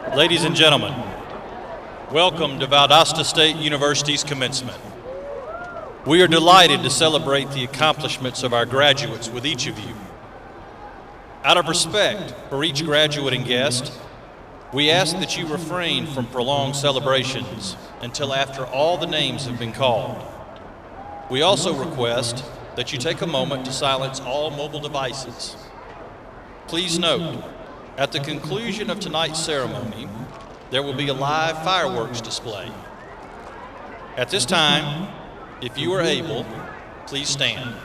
Ladies and gentlemen, welcome to Valdosta State University's commencement. We are delighted to celebrate the accomplishments of our graduates with each of you. Out of respect for each graduate and guest, we ask that you refrain from prolonged celebrations until after all the names have been called. We also request that you take a moment to silence all mobile devices. Please note, at the conclusion of tonight's ceremony, there will be a live fireworks display. At this time, if you are able, please stand.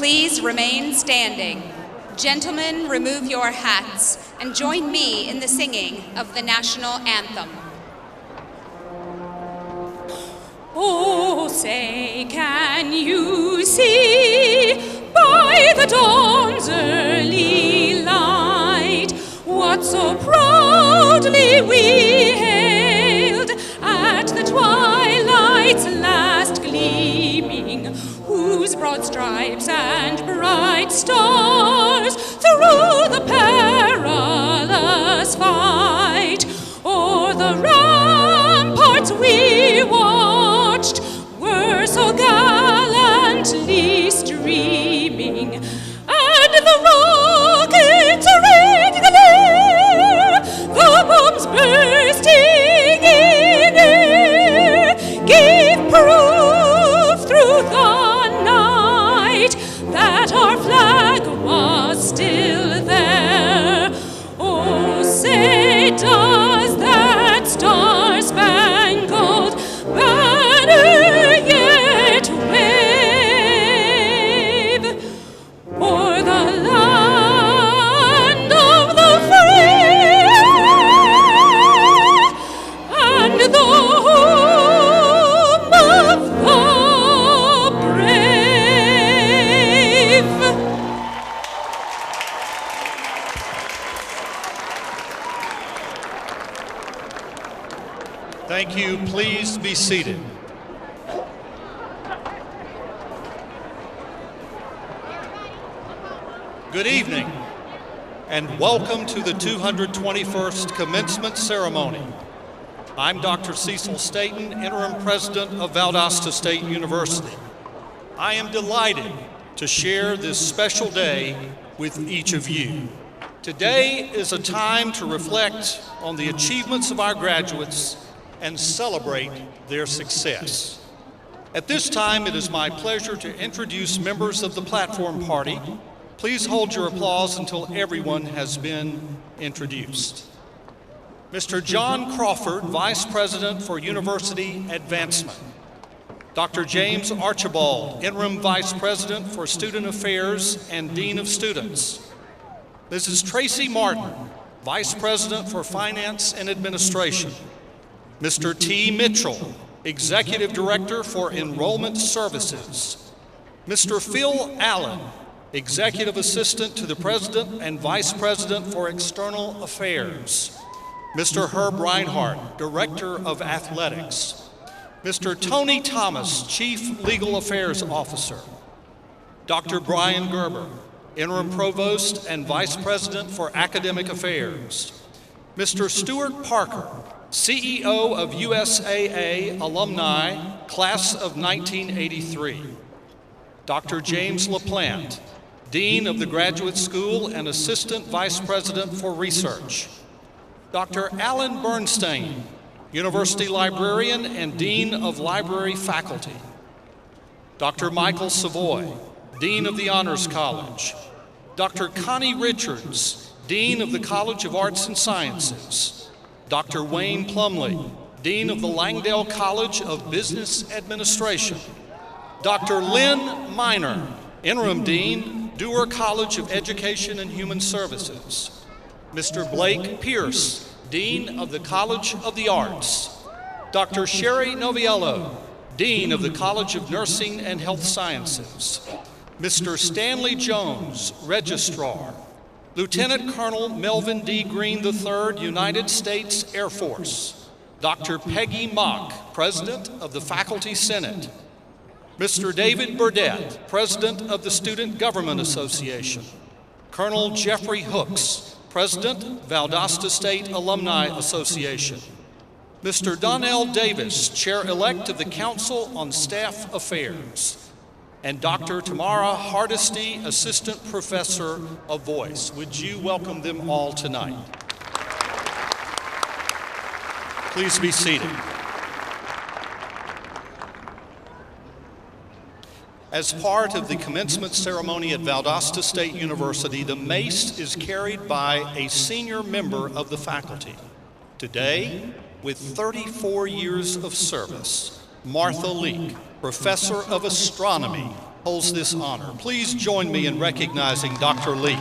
please remain standing. Gentlemen, remove your hats and join me in the singing of the national anthem. Oh, say, can you see by the dawn's early light what so proudly we hailed at the twilight's last gleaming, whose broad stripes and bright stars through the perilous fight o'er the ramparts we watched were so gallantly streaming, and the rockets rent the air, the bombs bursting in air gave proof through the night that our flag was still there. Oh, say does that star-spangled banner yet wave o'er the land of the free and the home of the brave? Thank you. Please be seated. Good evening, and welcome to the 221st Commencement Ceremony. I'm Dr. Cecil Staten, Interim President of Valdosta State University. I am delighted to share this special day with each of you. Today is a time to reflect on the achievements of our graduates and celebrate their success. At this time, it is my pleasure to introduce members of the Platform Party. Please hold your applause until everyone has been introduced. Mr. John Crawford, Vice President for University Advancement. Dr. James Archibald, Interim Vice President for Student Affairs and Dean of Students. Mrs. Tracy Martin, Vice President for Finance and Administration. Mr. T. Mitchell, Executive Director for Enrollment Services. Mr. Phil Allen, Executive Assistant to the President and Vice President for External Affairs. Mr. Herb Reinhardt, Director of Athletics. Mr. Tony Thomas, Chief Legal Affairs Officer. Dr. Brian Gerber, Interim Provost and Vice President for Academic Affairs. Mr. Stuart Parker, CEO of USAA Alumni, Class of 1983. Dr. James LaPlante, Dean of the Graduate School and Assistant Vice President for Research. Dr. Alan Bernstein, University Librarian and Dean of Library Faculty. Dr. Michael Savoy, Dean of the Honors College. Dr. Connie Richards, Dean of the College of Arts and Sciences. Dr. Wayne Plumley, Dean of the Langdale College of Business Administration. Dr. Lynn Miner, Interim Dean, Dewar College of Education and Human Services. Mr. Blake Pierce, Dean of the College of the Arts. Dr. Sherry Noviello, Dean of the College of Nursing and Health Sciences. Mr. Stanley Jones, Registrar. Lieutenant Colonel Melvin D. Green III, United States Air Force. Dr. Peggy Mock, President of the Faculty Senate. Mr. David Burdett, President of the Student Government Association. Colonel Jeffrey Hooks, President, Valdosta State Alumni Association. Mr. Donnell Davis, Chair-elect of the Council on Staff Affairs. And Dr. Tamara Hardesty, Assistant Professor of Voice. Would you welcome them all tonight? Please be seated. As part of the commencement ceremony at Valdosta State University, the mace is carried by a senior member of the faculty. Today, with 34 years of service, Martha Leake, Professor of Astronomy holds this honor. Please join me in recognizing Dr. Lee.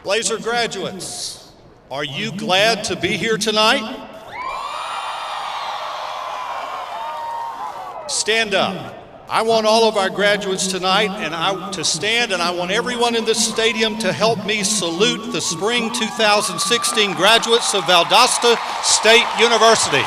Blazer graduates, are you glad to be here tonight? Stand up. I want all of our graduates tonight to stand, and I want everyone in this stadium to help me salute the spring 2016 graduates of Valdosta State University.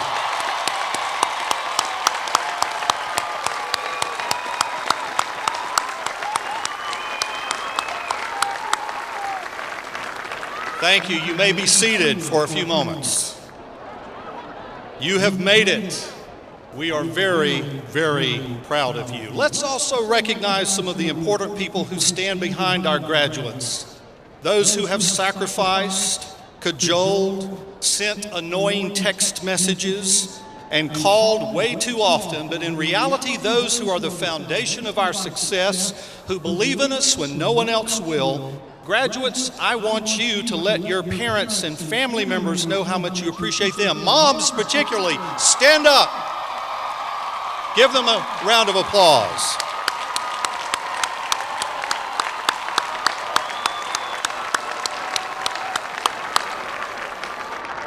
Thank you. You may be seated for a few moments. You have made it. We are very, very proud of you. Let's also recognize some of the important people who stand behind our graduates. Those who have sacrificed, cajoled, sent annoying text messages, and called way too often, but in reality, those who are the foundation of our success, who believe in us when no one else will. Graduates, I want you to let your parents and family members know how much you appreciate them. Moms particularly, stand up. Give them a round of applause.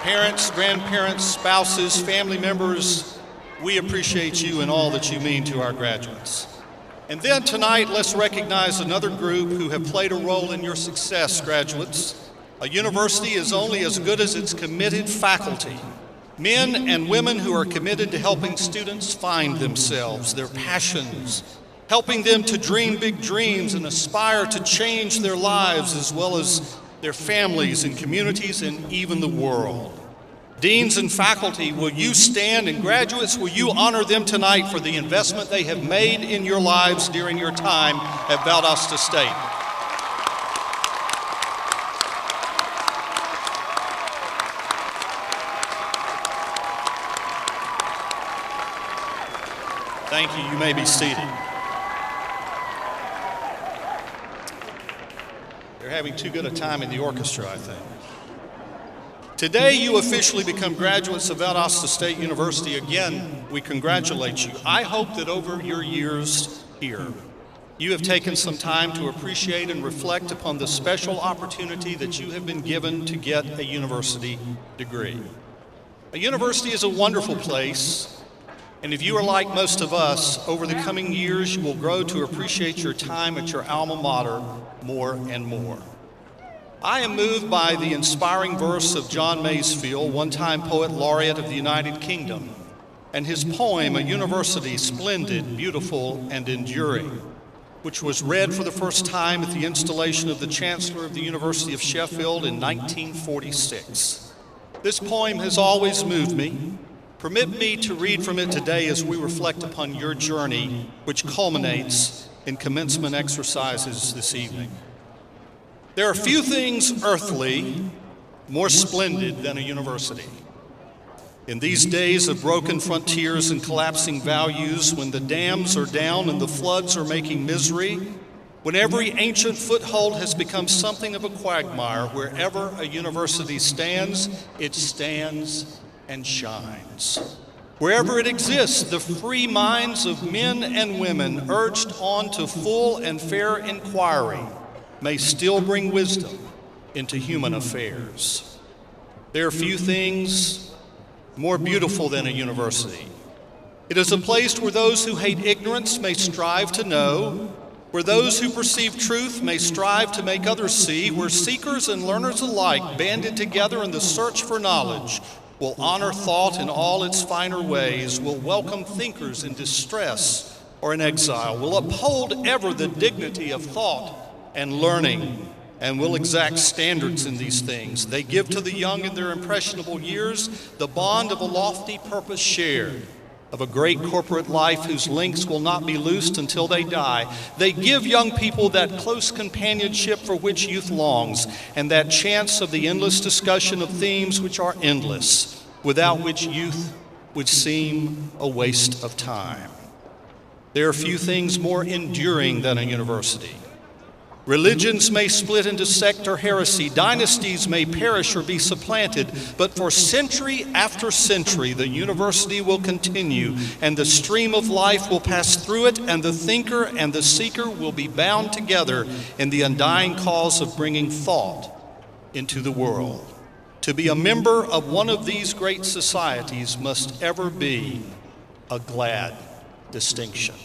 Parents, grandparents, spouses, family members, we appreciate you and all that you mean to our graduates. And then tonight, let's recognize another group who have played a role in your success, graduates. A university is only as good as its committed faculty. Men and women who are committed to helping students find themselves, their passions, helping them to dream big dreams and aspire to change their lives as well as their families and communities and even the world. Deans and faculty, will you stand, and graduates, will you honor them tonight for the investment they have made in your lives during your time at Valdosta State? Thank you. You may be seated. They're having too good a time in the orchestra, I think. Today, you officially become graduates of Valdosta State University. Again, we congratulate you. I hope that over your years here, you have taken some time to appreciate and reflect upon the special opportunity that you have been given to get a university degree. A university is a wonderful place. And if you are like most of us, over the coming years, you will grow to appreciate your time at your alma mater more and more. I am moved by the inspiring verse of John Masefield, one-time poet laureate of the United Kingdom, and his poem, A University Splendid, Beautiful, and Enduring, which was read for the first time at the installation of the Chancellor of the University of Sheffield in 1946. This poem has always moved me. Permit me to read from it today as we reflect upon your journey, which culminates in commencement exercises this evening. There are few things earthly more splendid than a university. In these days of broken frontiers and collapsing values, when the dams are down and the floods are making misery, when every ancient foothold has become something of a quagmire, wherever a university stands, it stands and shines. Wherever it exists, the free minds of men and women, urged on to full and fair inquiry, may still bring wisdom into human affairs. There are few things more beautiful than a university. It is a place where those who hate ignorance may strive to know, where those who perceive truth may strive to make others see, where seekers and learners alike, banded together in the search for knowledge, will honor thought in all its finer ways, will welcome thinkers in distress or in exile, will uphold ever the dignity of thought and learning, and will exact standards in these things. They give to the young in their impressionable years the bond of a lofty purpose shared, of a great corporate life whose links will not be loosed until they die. They give young people that close companionship for which youth longs, and that chance of the endless discussion of themes which are endless, without which youth would seem a waste of time. There are few things more enduring than a university. Religions may split into sect or heresy, dynasties may perish or be supplanted, but for century after century, the university will continue, and the stream of life will pass through it, and the thinker and the seeker will be bound together in the undying cause of bringing thought into the world. To be a member of one of these great societies must ever be a glad distinction.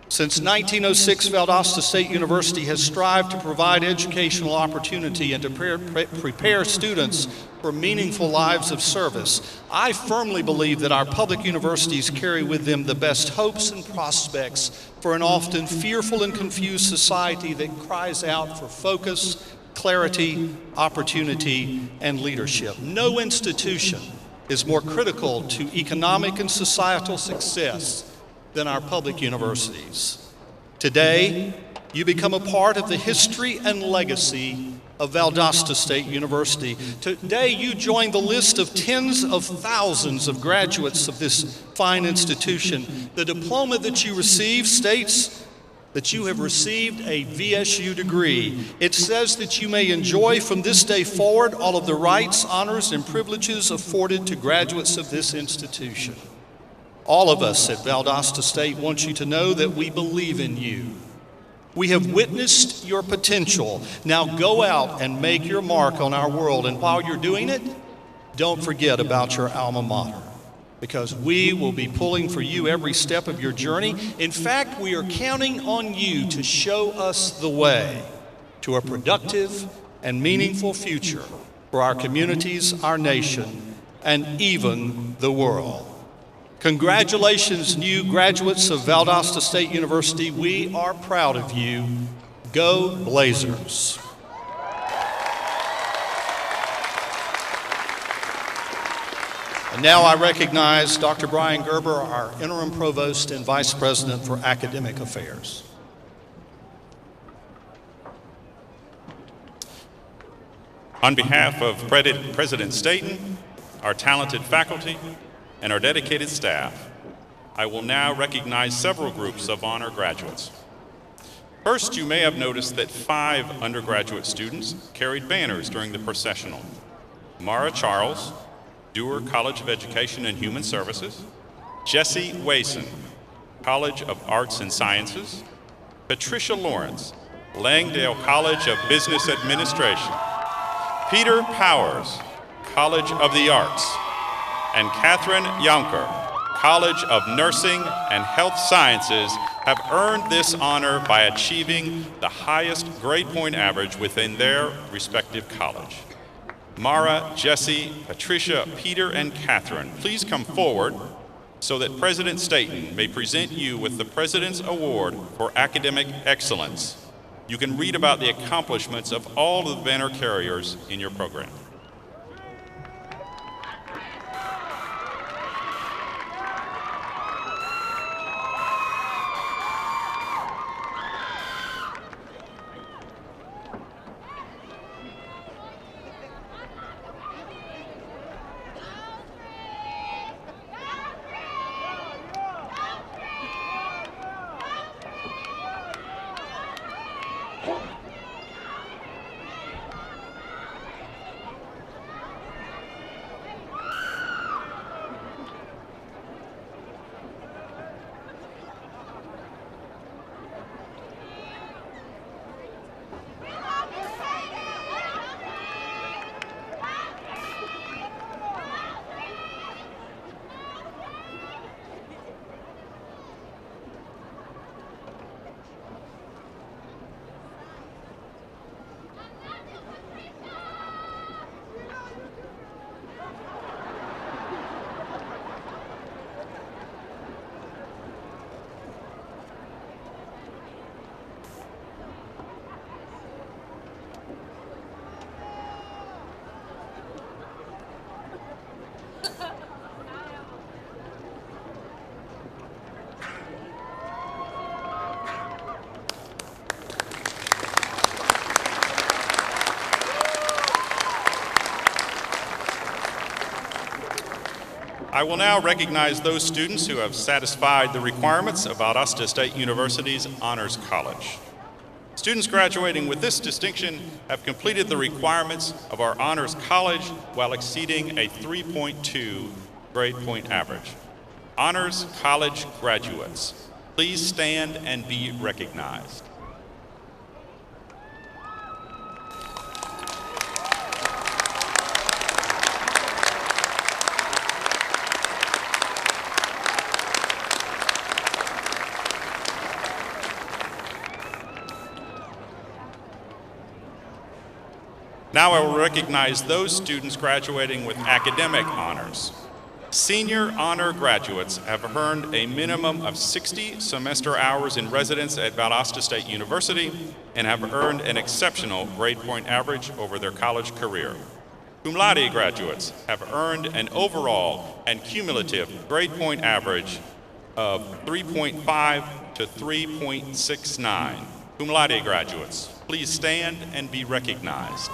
Since 1906, Valdosta State University has strived to provide educational opportunity and to prepare students for meaningful lives of service. I firmly believe that our public universities carry with them the best hopes and prospects for an often fearful and confused society that cries out for focus, clarity, opportunity, and leadership. No institution is more critical to economic and societal success than our public universities. Today, you become a part of the history and legacy of Valdosta State University. Today, you join the list of tens of thousands of graduates of this fine institution. The diploma that you receive states that you have received a VSU degree. It says that you may enjoy from this day forward all of the rights, honors, and privileges afforded to graduates of this institution. All of us at Valdosta State want you to know that we believe in you. We have witnessed your potential. Now go out and make your mark on our world. And while you're doing it, don't forget about your alma mater, because we will be pulling for you every step of your journey. In fact, we are counting on you to show us the way to a productive and meaningful future for our communities, our nation, and even the world. Congratulations, new graduates of Valdosta State University. We are proud of you. Go Blazers. And now I recognize Dr. Brian Gerber, our interim provost and vice president for academic affairs. On behalf of President Staten, our talented faculty, and our dedicated staff, I will now recognize several groups of honor graduates. First, you may have noticed that 5 undergraduate students carried banners during the processional. Mara Charles, Dewar College of Education and Human Services; Jesse Wason, College of Arts and Sciences; Patricia Lawrence, Langdale College of Business Administration; Peter Powers, College of the Arts; and Catherine Yonker, College of Nursing and Health Sciences, have earned this honor by achieving the highest grade point average within their respective college. Mara, Jesse, Patricia, Peter, and Catherine, please come forward so that President Staten may present you with the President's Award for Academic Excellence. You can read about the accomplishments of all of the banner carriers in your program. I will now recognize those students who have satisfied the requirements of Valdosta State University's Honors College. Students graduating with this distinction have completed the requirements of our Honors College while exceeding a 3.2 grade point average. Honors College graduates, please stand and be recognized. Now I will recognize those students graduating with academic honors. Senior honor graduates have earned a minimum of 60 semester hours in residence at Valdosta State University and have earned an exceptional grade point average over their college career. Cum laude graduates have earned an overall and cumulative grade point average of 3.5 to 3.69. Cum laude graduates, please stand and be recognized.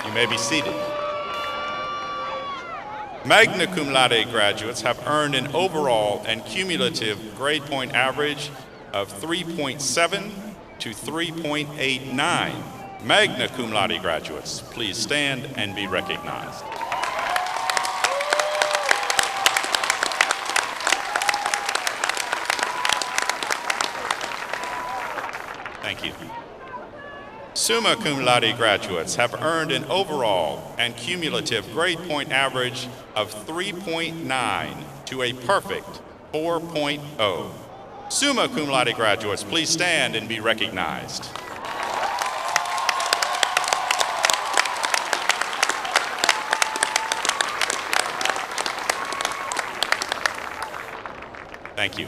You may be seated. Magna cum laude graduates have earned an overall and cumulative grade point average of 3.7 to 3.89. Magna cum laude graduates, please stand and be recognized. Thank you. Summa cum laude graduates have earned an overall and cumulative grade point average of 3.9 to a perfect 4.0. Summa cum laude graduates, please stand and be recognized. Thank you.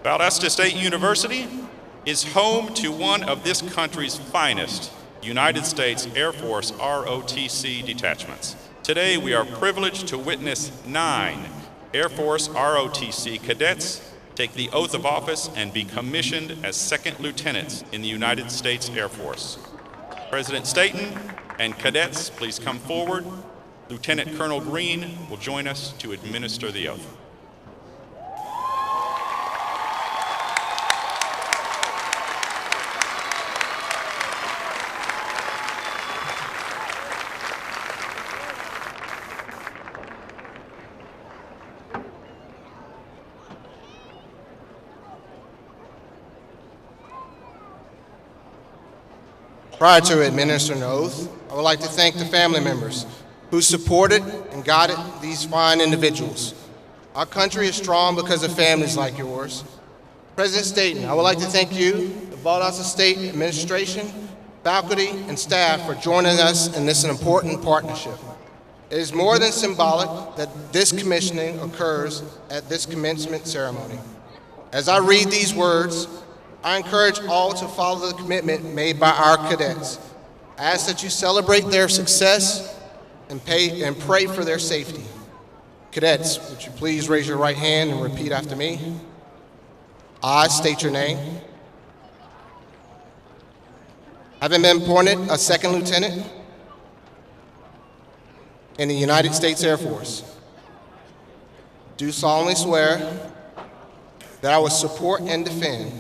Valdosta State University is home to one of this country's finest United States Air Force ROTC detachments. Today, we are privileged to witness 9 Air Force ROTC cadets take the oath of office and be commissioned as second lieutenants in the United States Air Force. President Staten and cadets, please come forward. Lieutenant Colonel Green will join us to administer the oath. Prior to administering the oath, I would like to thank the family members who supported and guided these fine individuals. Our country is strong because of families like yours. President Staten, I would like to thank you, the Valdosta State Administration, faculty, and staff for joining us in this important partnership. It is more than symbolic that this commissioning occurs at this commencement ceremony. As I read these words, I encourage all to follow the commitment made by our cadets. I ask that you celebrate their success and pray for their safety. Cadets, would you please raise your right hand and repeat after me? I state your name. Having been appointed a second lieutenant in the United States Air Force, do solemnly swear that I will support and defend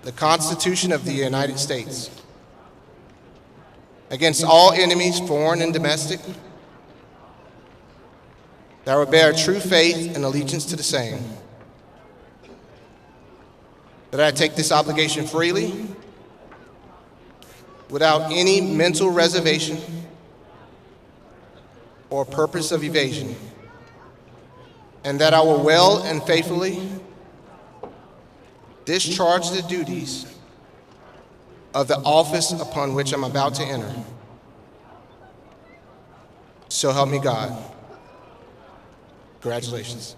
the Constitution of the United States against all enemies, foreign and domestic, that I will bear true faith and allegiance to the same, that I take this obligation freely, without any mental reservation or purpose of evasion, and that I will well and faithfully discharge the duties of the office upon which I'm about to enter. So help me God. Congratulations.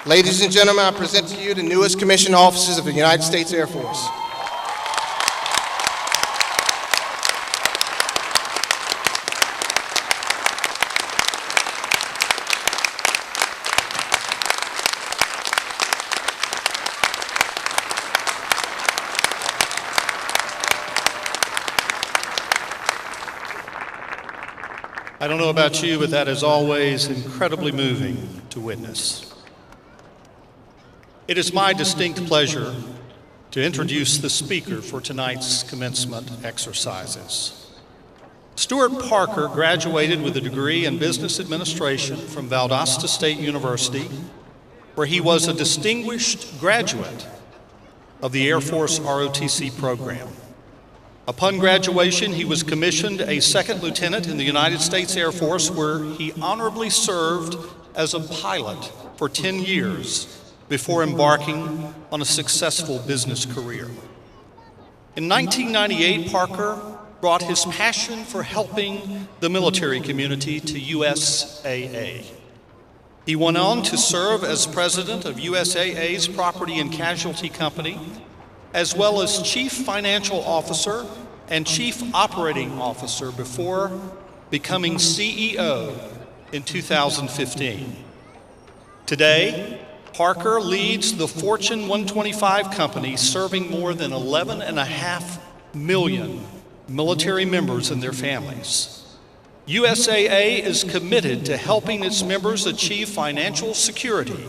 Ladies and gentlemen, I present to you the newest commissioned officers of the United States Air Force. I don't know about you, but that is always incredibly moving to witness. It is my distinct pleasure to introduce the speaker for tonight's commencement exercises. Stuart Parker graduated with a degree in business administration from Valdosta State University, where he was a distinguished graduate of the Air Force ROTC program. Upon graduation, he was commissioned a second lieutenant in the United States Air Force, where he honorably served as a pilot for 10 years before embarking on a successful business career. In 1998, Parker brought his passion for helping the military community to USAA. He went on to serve as president of USAA's Property and Casualty Company, as well as chief financial officer and chief operating officer before becoming CEO in 2015. Today, Parker leads the Fortune 125 company, serving more than 11.5 million military members and their families. USAA is committed to helping its members achieve financial security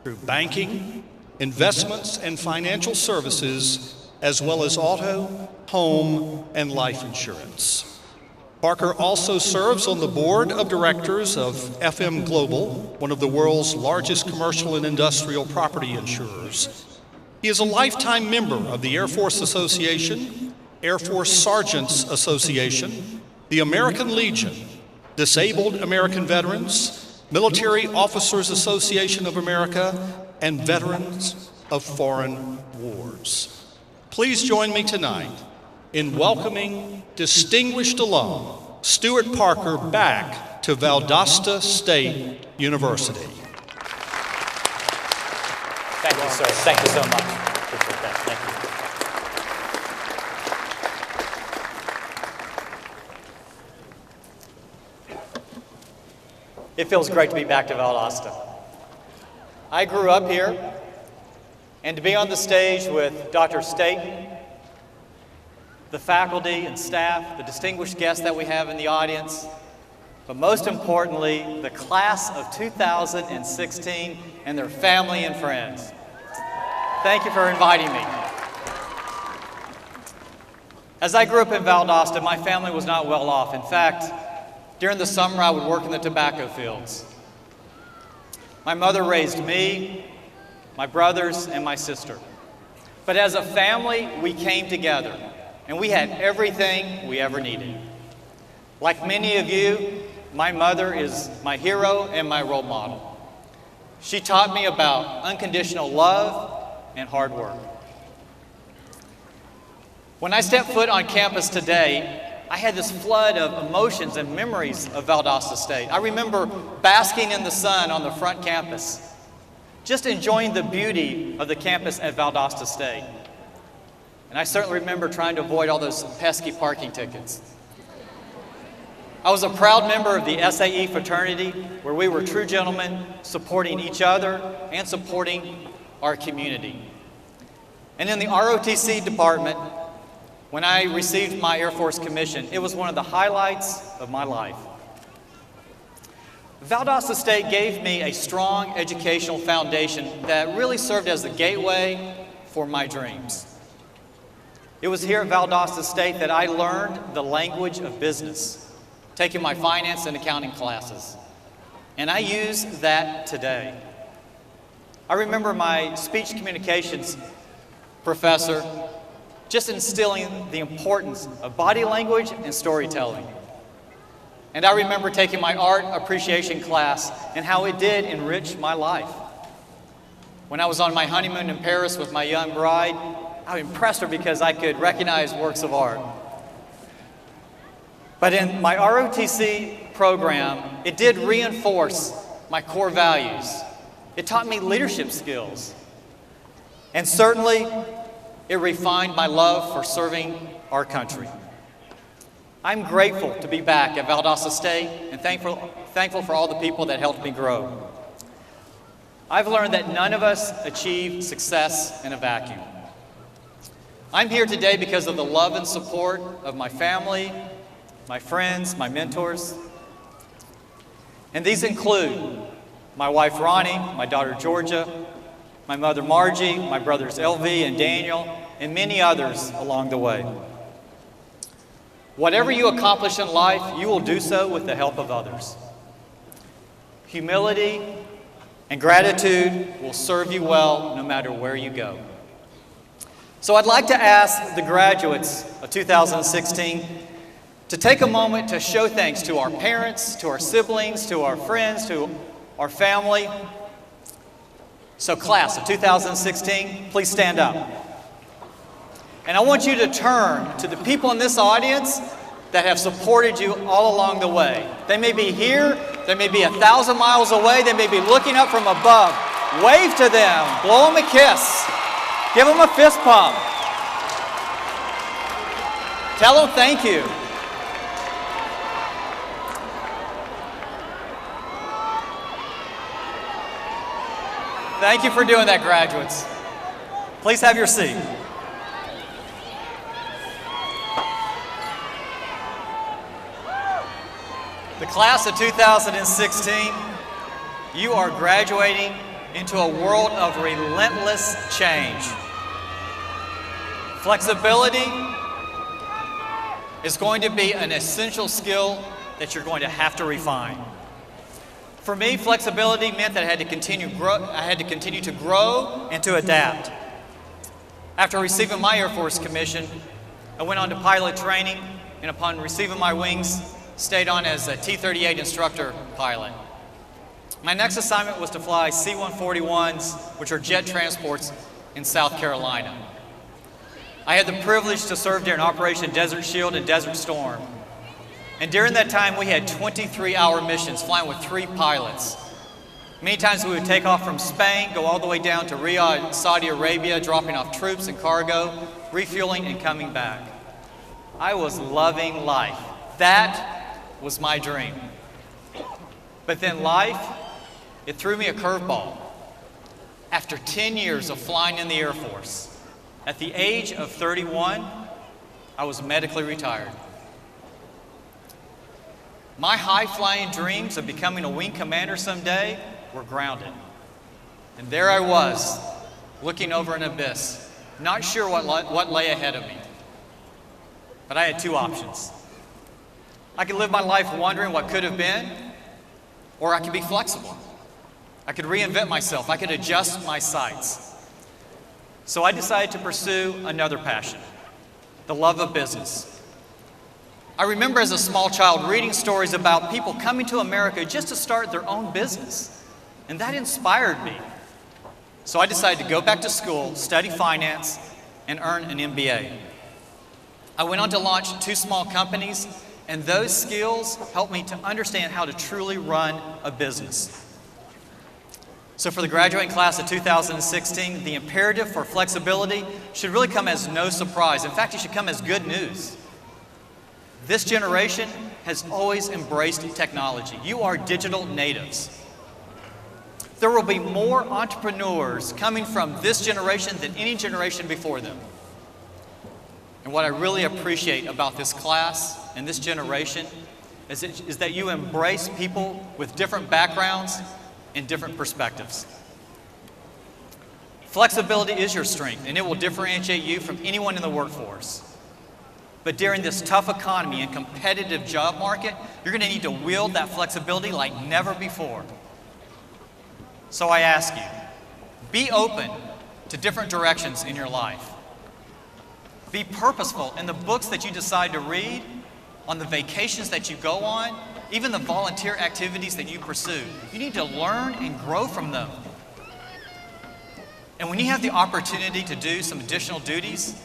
through banking, investments, and financial services, as well as auto, home, and life insurance. Parker also serves on the board of directors of FM Global, one of the world's largest commercial and industrial property insurers. He is a lifetime member of the Air Force Association, Air Force Sergeants Association, the American Legion, Disabled American Veterans, Military Officers Association of America, and Veterans of Foreign Wars. Please join me tonight in welcoming distinguished alum Stuart Parker back to Valdosta State University. Thank you, sir. Thank you so much. Appreciate that. Thank you. It feels great to be back to Valdosta. I grew up here, and to be on the stage with Dr. Staten, the faculty and staff, the distinguished guests that we have in the audience, but most importantly, the class of 2016 and their family and friends. Thank you for inviting me. As I grew up in Valdosta, my family was not well off. In fact, during the summer, I would work in the tobacco fields. My mother raised me, my brothers, and my sister. But as a family, we came together, and we had everything we ever needed. Like many of you, my mother is my hero and my role model. She taught me about unconditional love and hard work. When I stepped foot on campus today, I had this flood of emotions and memories of Valdosta State. I remember basking in the sun on the front campus, just enjoying the beauty of the campus at Valdosta State. And I certainly remember trying to avoid all those pesky parking tickets. I was a proud member of the SAE fraternity, where we were true gentlemen, supporting each other and supporting our community. And in the ROTC department, when I received my Air Force commission, it was one of the highlights of my life. Valdosta State gave me a strong educational foundation that really served as the gateway for my dreams. It was here at Valdosta State that I learned the language of business, taking my finance and accounting classes. And I use that today. I remember my speech communications professor just instilling the importance of body language and storytelling. And I remember taking my art appreciation class and how it did enrich my life. When I was on my honeymoon in Paris with my young bride, I impressed her because I could recognize works of art. But in my ROTC program, it did reinforce my core values. It taught me leadership skills. And certainly, it refined my love for serving our country. I'm grateful to be back at Valdosta State and thankful for all the people that helped me grow. I've learned that none of us achieve success in a vacuum. I'm here today because of the love and support of my family, my friends, my mentors, And these include my wife Ronnie, my daughter Georgia, my mother Margie, my brothers LV and Daniel, and many others along the way. Whatever you accomplish in life, you will do so with the help of others. Humility and gratitude will serve you well no matter where you go. So I'd like to ask the graduates of 2016 to take a moment to show thanks to our parents, to our siblings, to our friends, to our family. So class of 2016, please stand up. And I want you to turn to the people in this audience that have supported you all along the way. They may be here, they may be 1,000 miles away, they may be looking up from above. Wave to them, blow them a kiss, give them a fist pump. Tell them thank you. Thank you for doing that, graduates. Please have your seat. The class of 2016, you are graduating into a world of relentless change. Flexibility is going to be an essential skill that you're going to have to refine. For me, flexibility meant that I had to continue to grow and to adapt. After receiving my Air Force commission, I went on to pilot training, and upon receiving my wings, stayed on as a T-38 instructor pilot. My next assignment was to fly C-141s, which are jet transports in South Carolina. I had the privilege to serve during Operation Desert Shield and Desert Storm. And during that time, we had 23-hour missions, flying with 3 pilots. Many times we would take off from Spain, go all the way down to Riyadh, Saudi Arabia, dropping off troops and cargo, refueling and coming back. I was loving life. That was my dream. But then life, it threw me a curveball. After 10 years of flying in the Air Force, at the age of 31, I was medically retired. My high-flying dreams of becoming a wing commander someday were grounded. And there I was, looking over an abyss, not sure what lay ahead of me. But I had 2 options. I could live my life wondering what could have been, or I could be flexible. I could reinvent myself. I could adjust my sights. So I decided to pursue another passion, the love of business. I remember as a small child reading stories about people coming to America just to start their own business, and that inspired me. So I decided to go back to school, study finance, and earn an MBA. I went on to launch 2 small companies, and those skills helped me to understand how to truly run a business. So for the graduating class of 2016, the imperative for flexibility should really come as no surprise. In fact, it should come as good news. This generation has always embraced technology. You are digital natives. There will be more entrepreneurs coming from this generation than any generation before them. And what I really appreciate about this class and this generation is that you embrace people with different backgrounds and different perspectives. Flexibility is your strength, and it will differentiate you from anyone in the workforce. But during this tough economy and competitive job market, you're going to need to wield that flexibility like never before. So I ask you, be open to different directions in your life. Be purposeful in the books that you decide to read, on the vacations that you go on, even the volunteer activities that you pursue. You need to learn and grow from them. And when you have the opportunity to do some additional duties,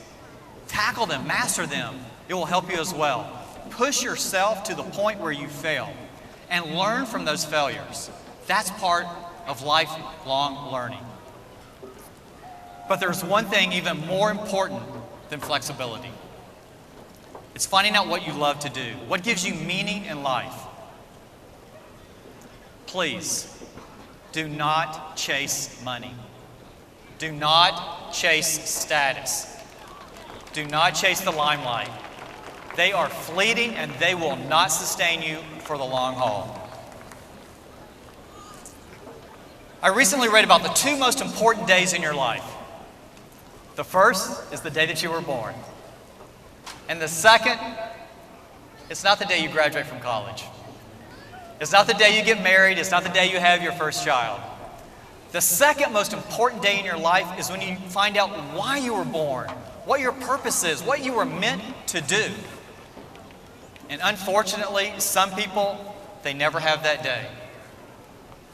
tackle them, master them. It will help you as well. Push yourself to the point where you fail and learn from those failures. That's part of lifelong learning. But there's one thing even more important than flexibility. It's finding out what you love to do, what gives you meaning in life. Please, do not chase money. Do not chase status. Do not chase the limelight. They are fleeting and they will not sustain you for the long haul. I recently read about the two most important days in your life. The first is the day that you were born. And the second, it's not the day you graduate from college. It's not the day you get married. It's not the day you have your first child. The second most important day in your life is when you find out why you were born, what your purpose is, what you were meant to do. And unfortunately, some people, they never have that day.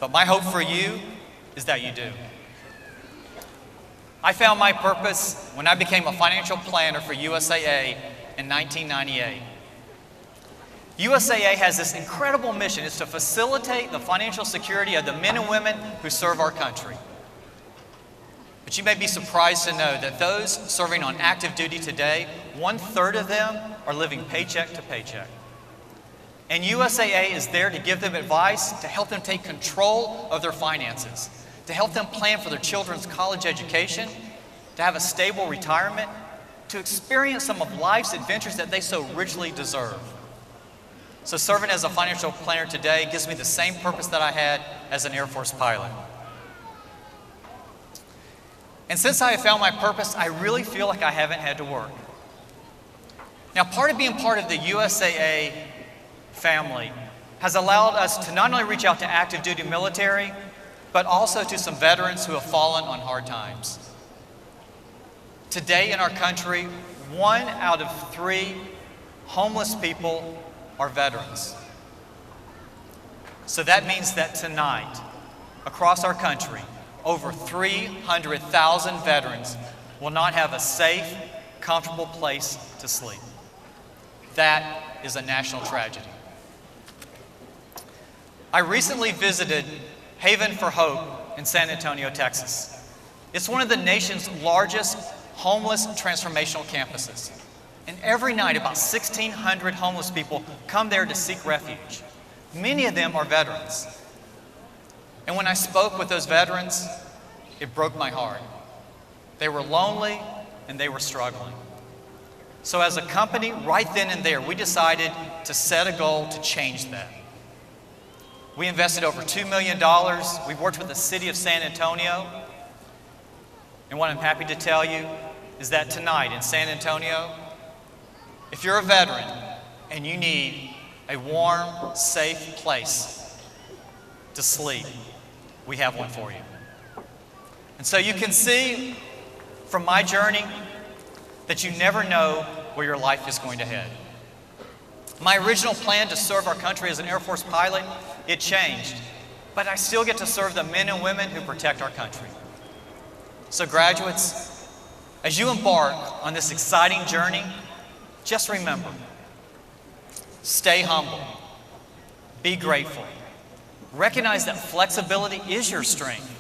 But my hope for you is that you do. I found my purpose when I became a financial planner for USAA in 1998. USAA has this incredible mission. It's to facilitate the financial security of the men and women who serve our country. But you may be surprised to know that those serving on active duty today, 1/3 of them are living paycheck to paycheck. And USAA is there to give them advice, to help them take control of their finances, to help them plan for their children's college education, to have a stable retirement, to experience some of life's adventures that they so richly deserve. So serving as a financial planner today gives me the same purpose that I had as an Air Force pilot. And since I have found my purpose, I really feel like I haven't had to work. Now, part of being part of the USAA family has allowed us to not only reach out to active duty military, but also to some veterans who have fallen on hard times. Today in our country, 1 out of 3 homeless people are veterans. So that means that tonight, across our country, over 300,000 veterans will not have a safe, comfortable place to sleep. That is a national tragedy. I recently visited Haven for Hope in San Antonio, Texas. It's one of the nation's largest homeless transformational campuses. And every night, about 1,600 homeless people come there to seek refuge. Many of them are veterans. And when I spoke with those veterans, it broke my heart. They were lonely and they were struggling. So as a company, right then and there, we decided to set a goal to change that. We invested over $2 million. We worked with the city of San Antonio. And what I'm happy to tell you is that tonight in San Antonio, if you're a veteran and you need a warm, safe place to sleep, we have one for you. And so you can see from my journey that you never know where your life is going to head. My original plan to serve our country as an Air Force pilot, it changed. But I still get to serve the men and women who protect our country. So graduates, as you embark on this exciting journey, just remember, stay humble, be grateful, recognize that flexibility is your strength,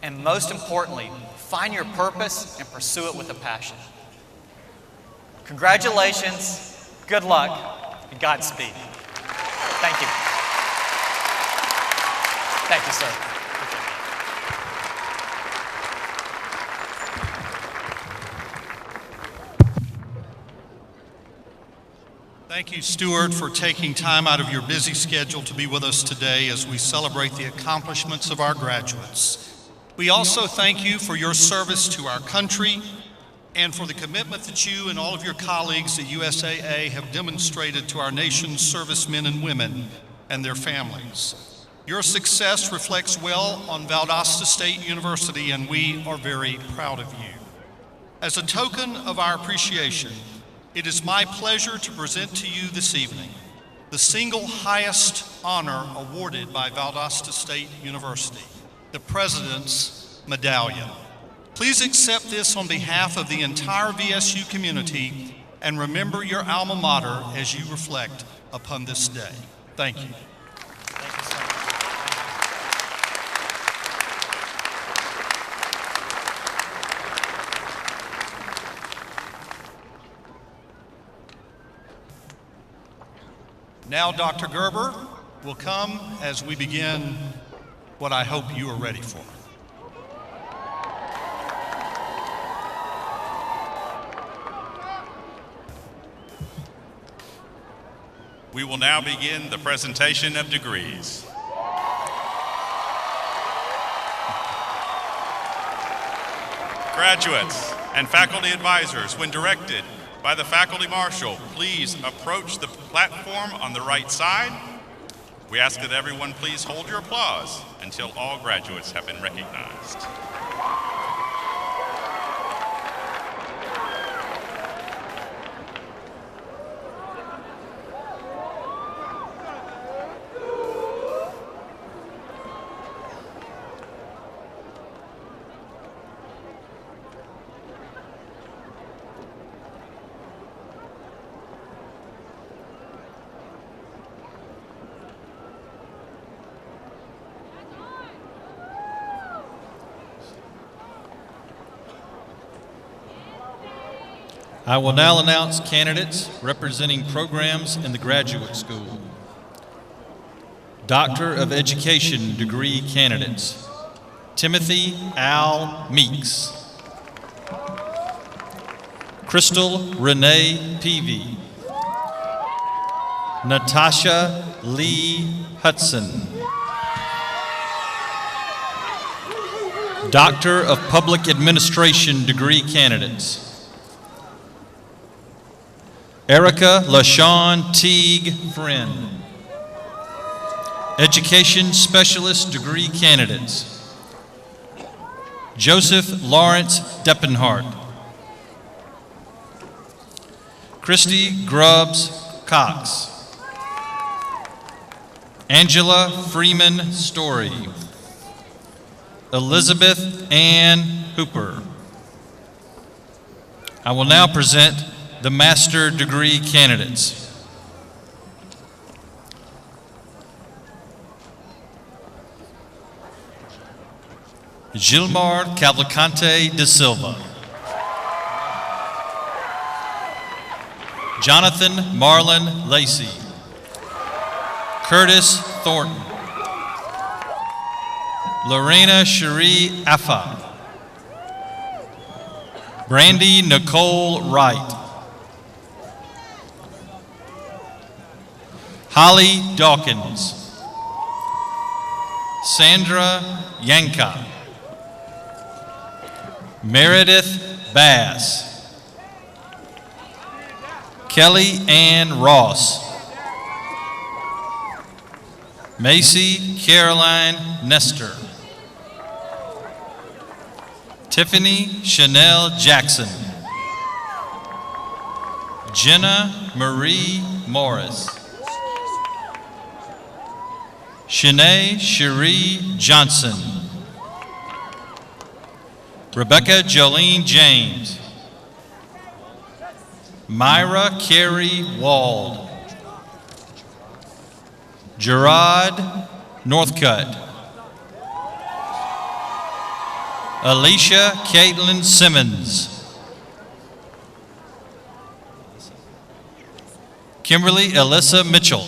and most importantly, find your purpose and pursue it with a passion. Congratulations, good luck, and Godspeed. Thank you. Thank you, sir. Thank you, Stuart, for taking time out of your busy schedule to be with us today as we celebrate the accomplishments of our graduates. We also thank you for your service to our country and for the commitment that you and all of your colleagues at USAA have demonstrated to our nation's servicemen and women and their families. Your success reflects well on Valdosta State University, and we are very proud of you. As a token of our appreciation, it is my pleasure to present to you this evening the single highest honor awarded by Valdosta State University, the President's Medallion. Please accept this on behalf of the entire VSU community and remember your alma mater as you reflect upon this day. Thank you. Thank you, sir. Now Dr. Gerber will come as we begin what I hope you are ready for. We will now begin the presentation of degrees. Graduates and faculty advisors, when directed by the faculty marshal, please approach the platform on the right side. We ask that everyone please hold your applause until all graduates have been recognized. I will now announce candidates representing programs in the graduate school. Doctor of Education degree candidates: Timothy Al Meeks, Crystal Renee Peavy, Natasha Lee Hudson, Doctor of Public Administration degree candidates: Erica LaShawn Teague Friend. Education Specialist degree candidates: Joseph Lawrence Deppenhart, Christy Grubbs Cox, Angela Freeman Story, Elizabeth Ann Hooper. I will now present the master degree candidates. Gilmar Cavalcante de Silva, Jonathan Marlon Lacey, Curtis Thornton, Lorena Cherie Affa, Brandy Nicole Wright, Holly Dawkins, Sandra Yanka, Meredith Bass, Kelly Ann Ross, Macy Caroline Nestor, Tiffany Chanel Jackson, Jenna Marie Morris, Shanae Cherie Johnson, Rebecca Jolene James, Myra Carey Wald, Gerard Northcutt, Alicia Caitlin Simmons, Kimberly Alyssa Mitchell,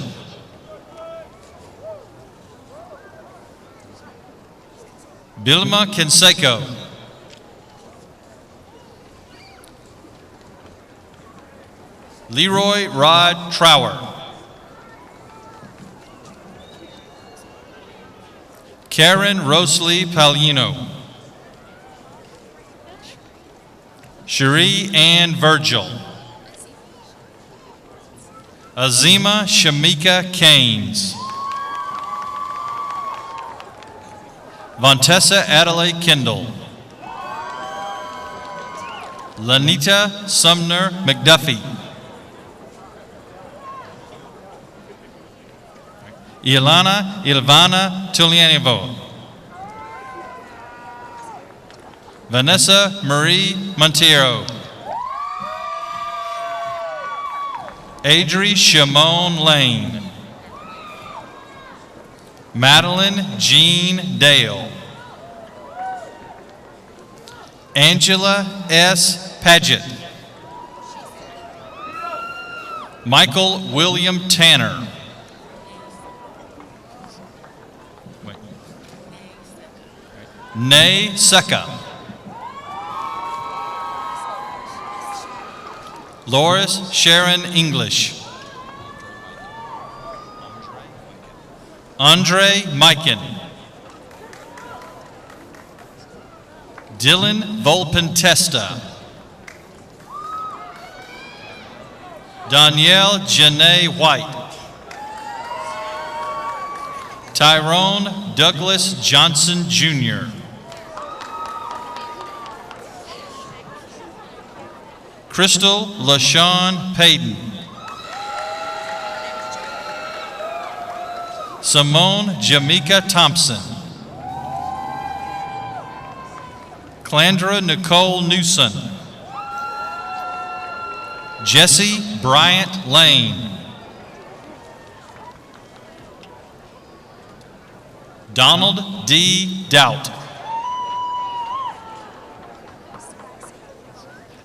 Bilma Canseco, Leroy Rod Trower, Karen Rosalie Palino, Cherie Ann Virgil, Azima Shamika Keynes, Vontessa Adelaide Kendall, Lanita Sumner McDuffie, Ilana Ilvana Tulianevo, Vanessa Marie Montero, Adri Shimon Lane, Madeline Jean Dale, Angela S. Paget, Michael William Tanner, Nay Seka, Loris Sharon English, Andre Miken, Dylan Volpentesta. Danielle Janae White. Tyrone Douglas Johnson, Jr. Crystal LaShawn Payton. Simone Jamaica Thompson. Clandra Nicole Newson. Jesse Bryant Lane. Donald D. Doubt.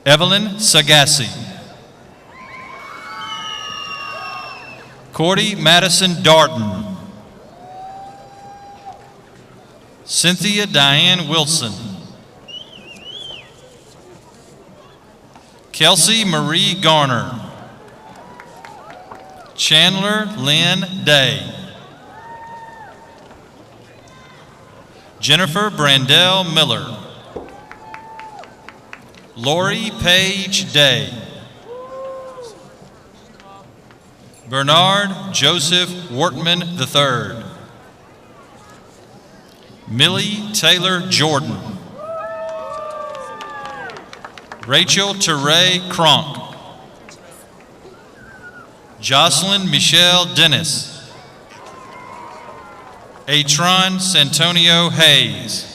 Evelyn Sagassi. Cordy Madison Darden. Cynthia Diane Wilson. Kelsey Marie Garner. Chandler Lynn Day. Jennifer Brandell Miller. Lori Page Day. Bernard Joseph Wortman III. Millie Taylor Jordan. Rachel Teray Cronk. Jocelyn Michelle Dennis. Atron Santonio Hayes.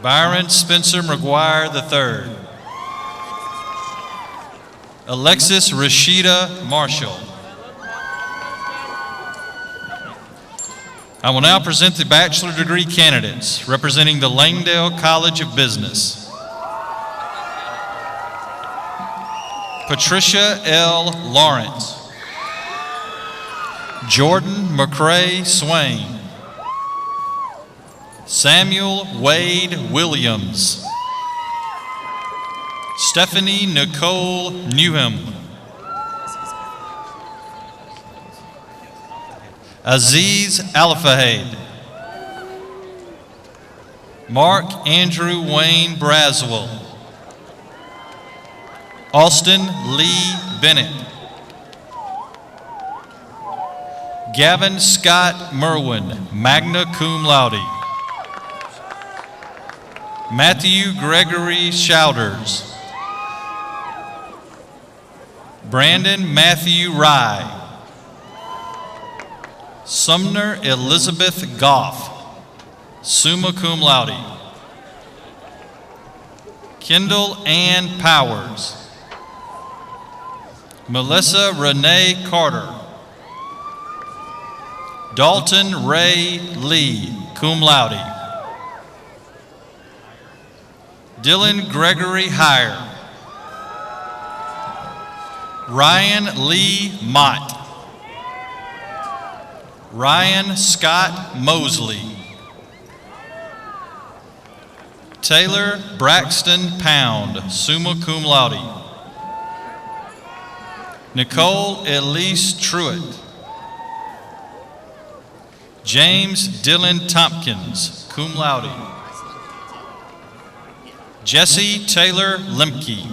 Byron Spencer McGuire III. Alexis Rashida Marshall. I will now present the bachelor degree candidates representing the Langdale College of Business. Patricia L. Lawrence. Jordan McCrae Swain. Samuel Wade Williams. Stephanie Nicole Newham. Aziz Alfahad. Mark Andrew Wayne Braswell. Austin Lee Bennett. Gavin Scott Merwin, magna cum laude. Matthew Gregory Shouters. Brandon Matthew Rye. Sumner Elizabeth Goff, summa cum laude. Kendall Ann Powers. Melissa Renee Carter. Dalton Ray Lee, cum laude. Dylan Gregory Heyer. Ryan Lee Mott. Ryan Scott Mosley. Taylor Braxton Pound, summa cum laude. Nicole Elise Truitt. James Dylan Tompkins, cum laude. Jesse Taylor Lemke.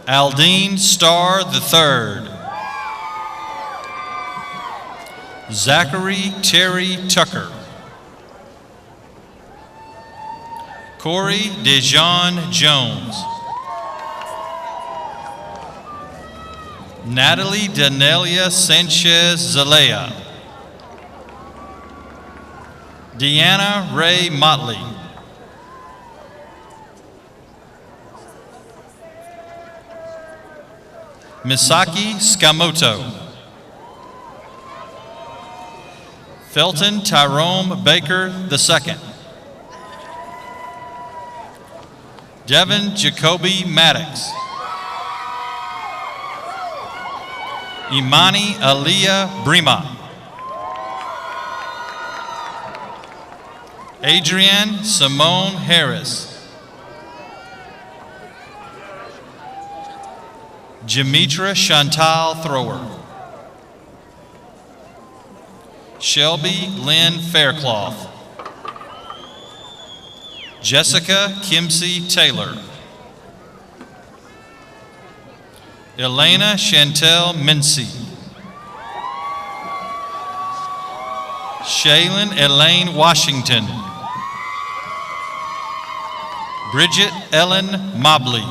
Aldine Starr III. Zachary Terry Tucker. Corey Dejon Jones. Natalie Danelia Sanchez Zalea. Deanna Ray Motley. Misaki Skamoto. Felton Tyrone Baker II. Devin Jacoby Maddox. Imani Aliyah Brima. Adrienne Simone Harris. Jamitra Chantal Thrower. Shelby Lynn Faircloth. Jessica Kimsey Taylor. Elena Chantel Mincy. Shaylin Elaine Washington. Bridget Ellen Mobley.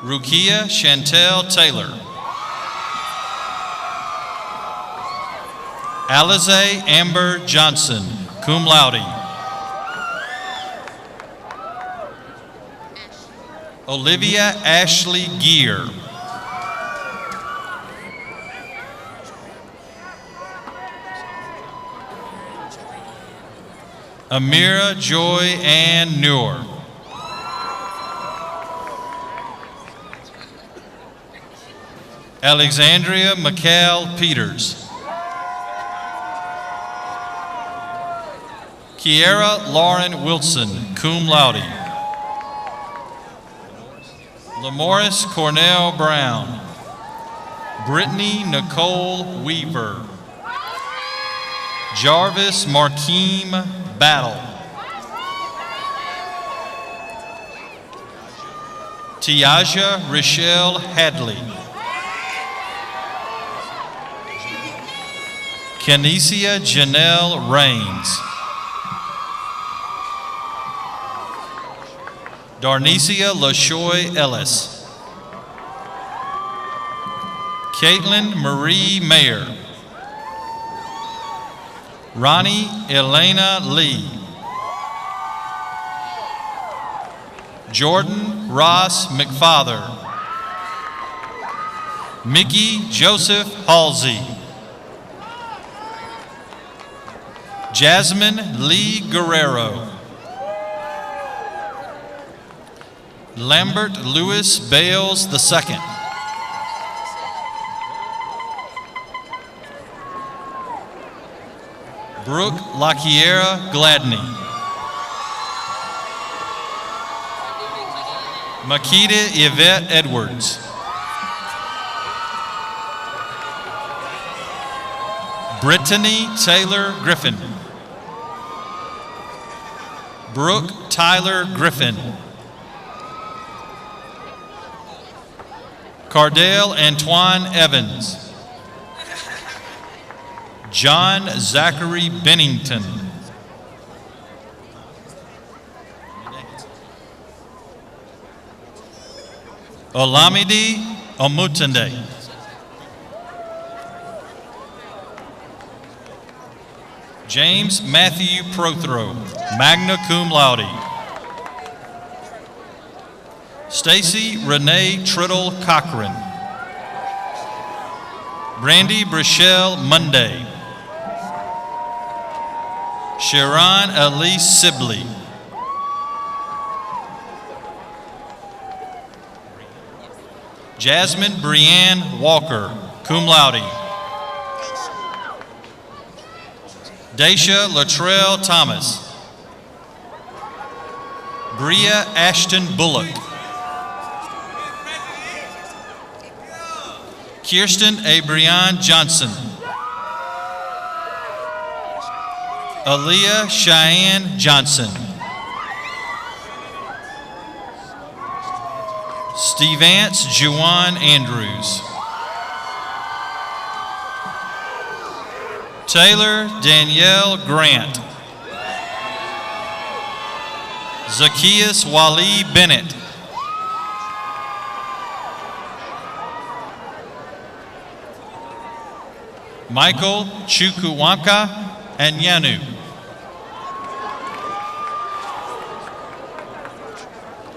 Rukia Chantel Taylor. Alize Amber Johnson, cum laude. Olivia Ashley Gear. Amira Joy Ann Noor. Alexandria McCall Peters. Kiera Lauren Wilson, cum laude. Lamoris Cornell Brown. Brittany Nicole Weaver. Jarvis Markeem Battle. Tiaja Rochelle Hadley. Kenesia Janelle Rains. Darnesia LaShoy Ellis. Caitlin Marie Mayer. Ronnie Elena Lee. Jordan Ross McFather. Mickey Joseph Halsey. Jasmine Lee Guerrero. Lambert Lewis Bales II. Brooke Laquiera Gladney. Makita Yvette Edwards. Brittany Taylor Griffin. Brooke Tyler Griffin. Cardell Antoine Evans. John Zachary Bennington. Olamide Omutunde. James Matthew Prothro, magna cum laude. Stacy Renee Triddle Cochran. Brandy Brichelle Monday. Sharon Elise Sibley. Jasmine Brianne Walker, cum laude. Daisha Latrell Thomas. Bria Ashton Bullock. Kirsten Abrian Johnson. Aaliyah Cheyenne Johnson. Stevance Juwan Andrews. Taylor Danielle Grant. Zacchaeus Wali Bennett. Michael Chukwuemeka Anyanu.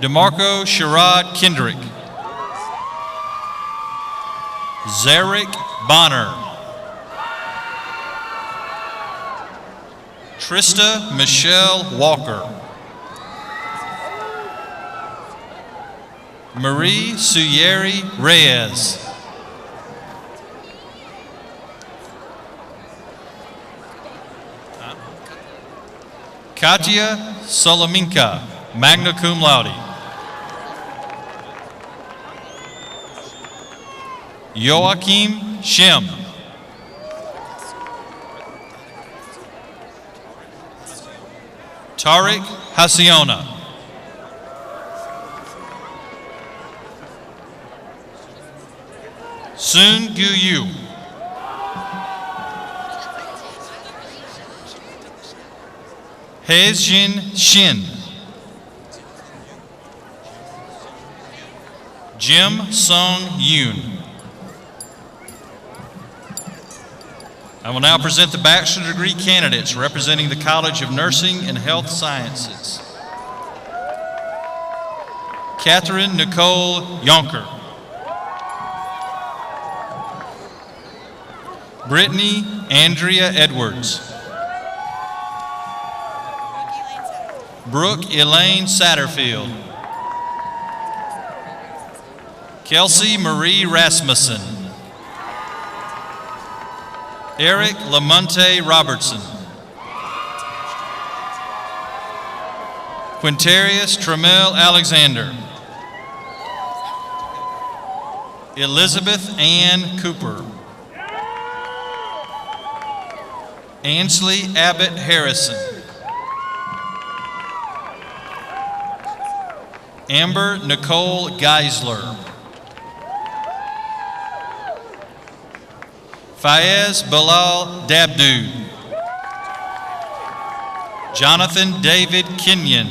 DeMarco Sherrod Kendrick. Zarek Bonner. Trista Michelle Walker. Marie Suyeri Reyes. Katya Solominka, magna cum laude. Joachim Shem. Tariq Hasiona. Sun Guyu. Hezjin Shin. Jim Sung Yoon. I will now present the bachelor degree candidates representing the College of Nursing and Health Sciences. Catherine Nicole Yonker. Brittany Andrea Edwards. Brooke Elaine Satterfield. Kelsey Marie Rasmussen. Eric Lamonte Robertson. Quintarius Tremel Alexander. Elizabeth Ann Cooper. Ansley Abbott Harrison. Amber Nicole Geisler. Fayez Bilal Dabdoud. Jonathan David Kenyon.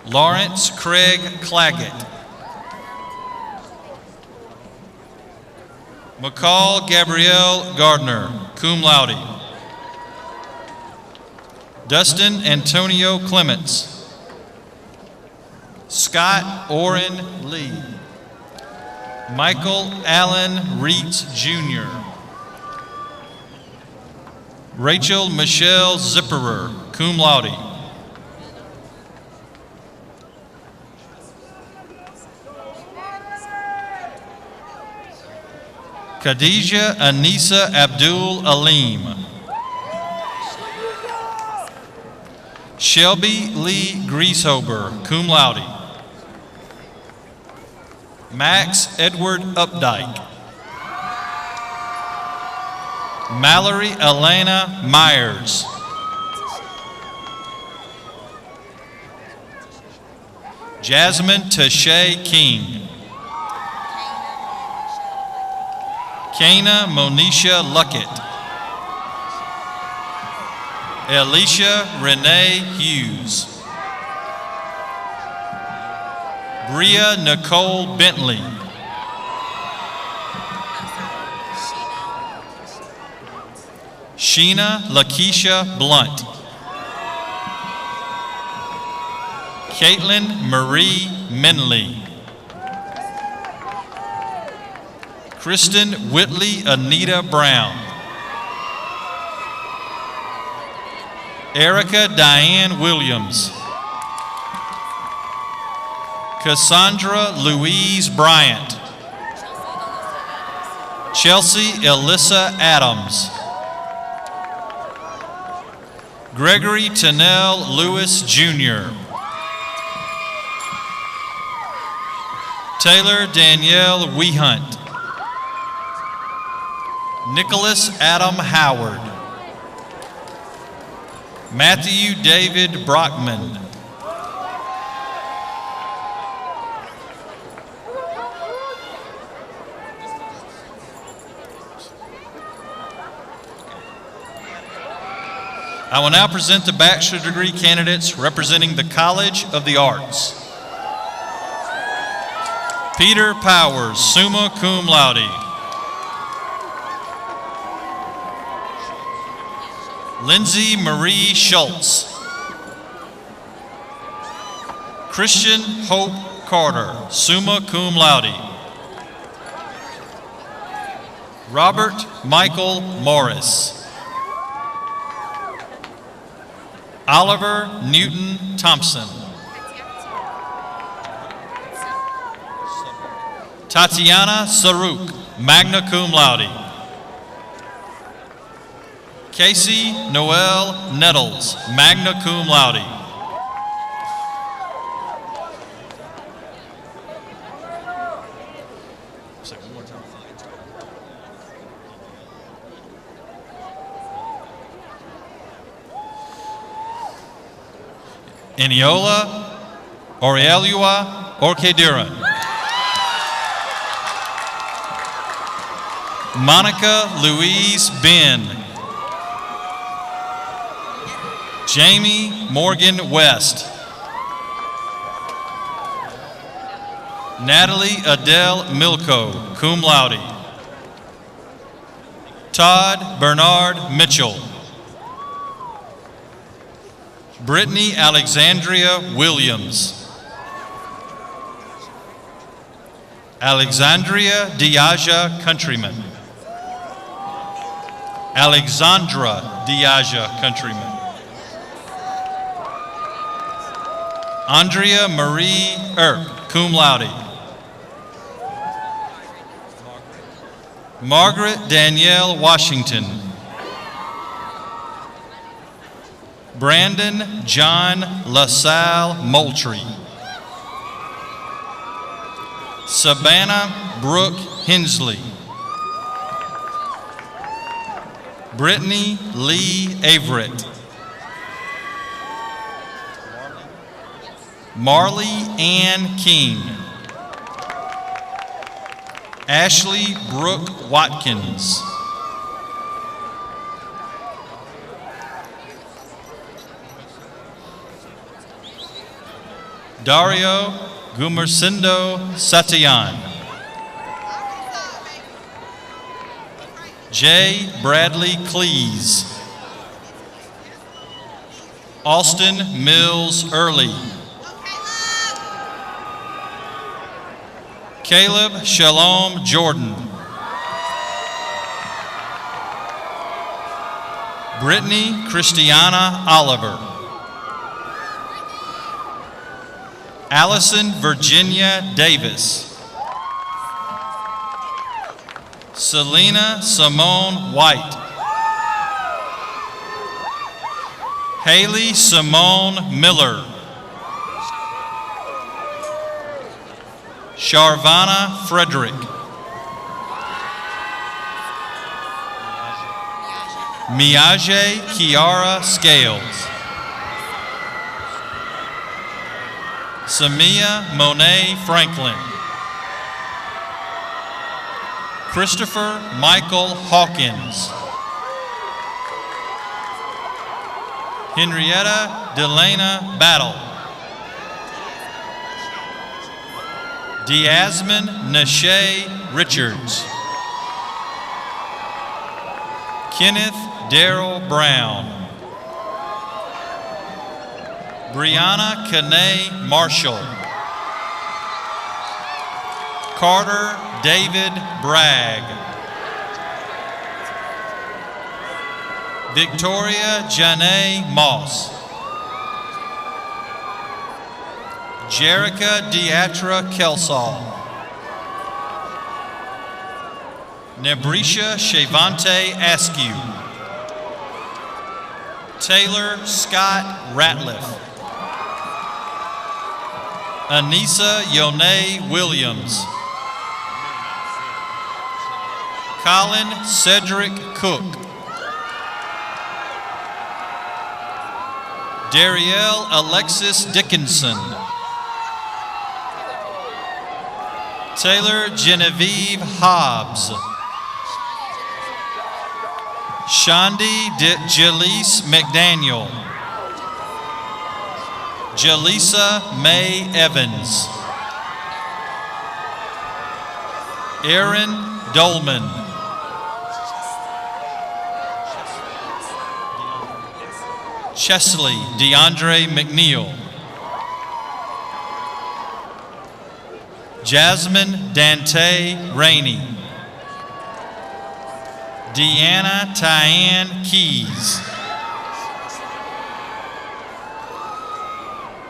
Lawrence Craig Claggett. McCall Gabrielle Gardner, cum laude. Dustin Antonio Clements. Scott Orrin Lee. Michael Allen Reitz Jr. Rachel Michelle Zipperer, cum laude. Khadija Anisa Abdul Alim. Shelby Lee Grieshober, cum laude. Max Edward Updike. Mallory Elena Myers. Jasmine Tashay King. Kana Monisha Luckett. Alicia Renee Hughes. Bria Nicole Bentley. Sheena Lakeisha Blunt. Caitlin Marie Minley. Kristen Whitley Anita Brown. Erica Diane Williams. Cassandra Louise Bryant. Chelsea Alyssa Adams. Gregory Tennell Lewis Jr. Taylor Danielle Wehunt. Nicholas Adam Howard. Matthew David Brockman. I will now present the bachelor degree candidates representing the College of the Arts. Peter Powers, summa cum laude. Lindsay Marie Schultz. Christian Hope Carter, summa cum laude. Robert Michael Morris. Oliver Newton Thompson. Tatiana Saruk, magna cum laude. Casey Noel Nettles, magna cum laude. Eniola Aurelua Orquediran. Monica Louise Ben. Jamie Morgan West. Natalie Adele Milko, cum laude. Todd Bernard Mitchell. Brittany Alexandria Williams. Alexandria Diaja Countryman. Alexandra Diaja Countryman. Andrea Marie Earp, cum laude. Margaret Danielle Washington. Brandon John LaSalle Moultrie. Savannah Brooke Hensley. Brittany Lee Averett. Marley Ann King. Ashley Brooke Watkins. Dario Gumersindo Satyan. J. Bradley Cleese. Austin Mills Early. Caleb Shalom Jordan. Brittany Christiana Oliver. Allison Virginia Davis. Selena Simone White. Haley Simone Miller. Sharvana Frederick. Miaje Kiara Scales. Samia Monet Franklin. Christopher Michael Hawkins. Henrietta Delana Battle. Diasmin Nashe Richards. Kenneth Darrell Brown. Brianna Kane Marshall. Carter David Bragg. Victoria Janae Moss. Jerica Deatra Kelsall. Nebrisha Shavante Askew. Taylor Scott Ratliff. Anissa Yone Williams. Colin Cedric Cook. Darielle Alexis Dickinson. Taylor Genevieve Hobbs. Shandi Jaleese McDaniel. Jaleesa May Evans. Aaron Dolman. Chesley DeAndre McNeil. Jasmine Dante Rainey. Deanna Tyann Keys.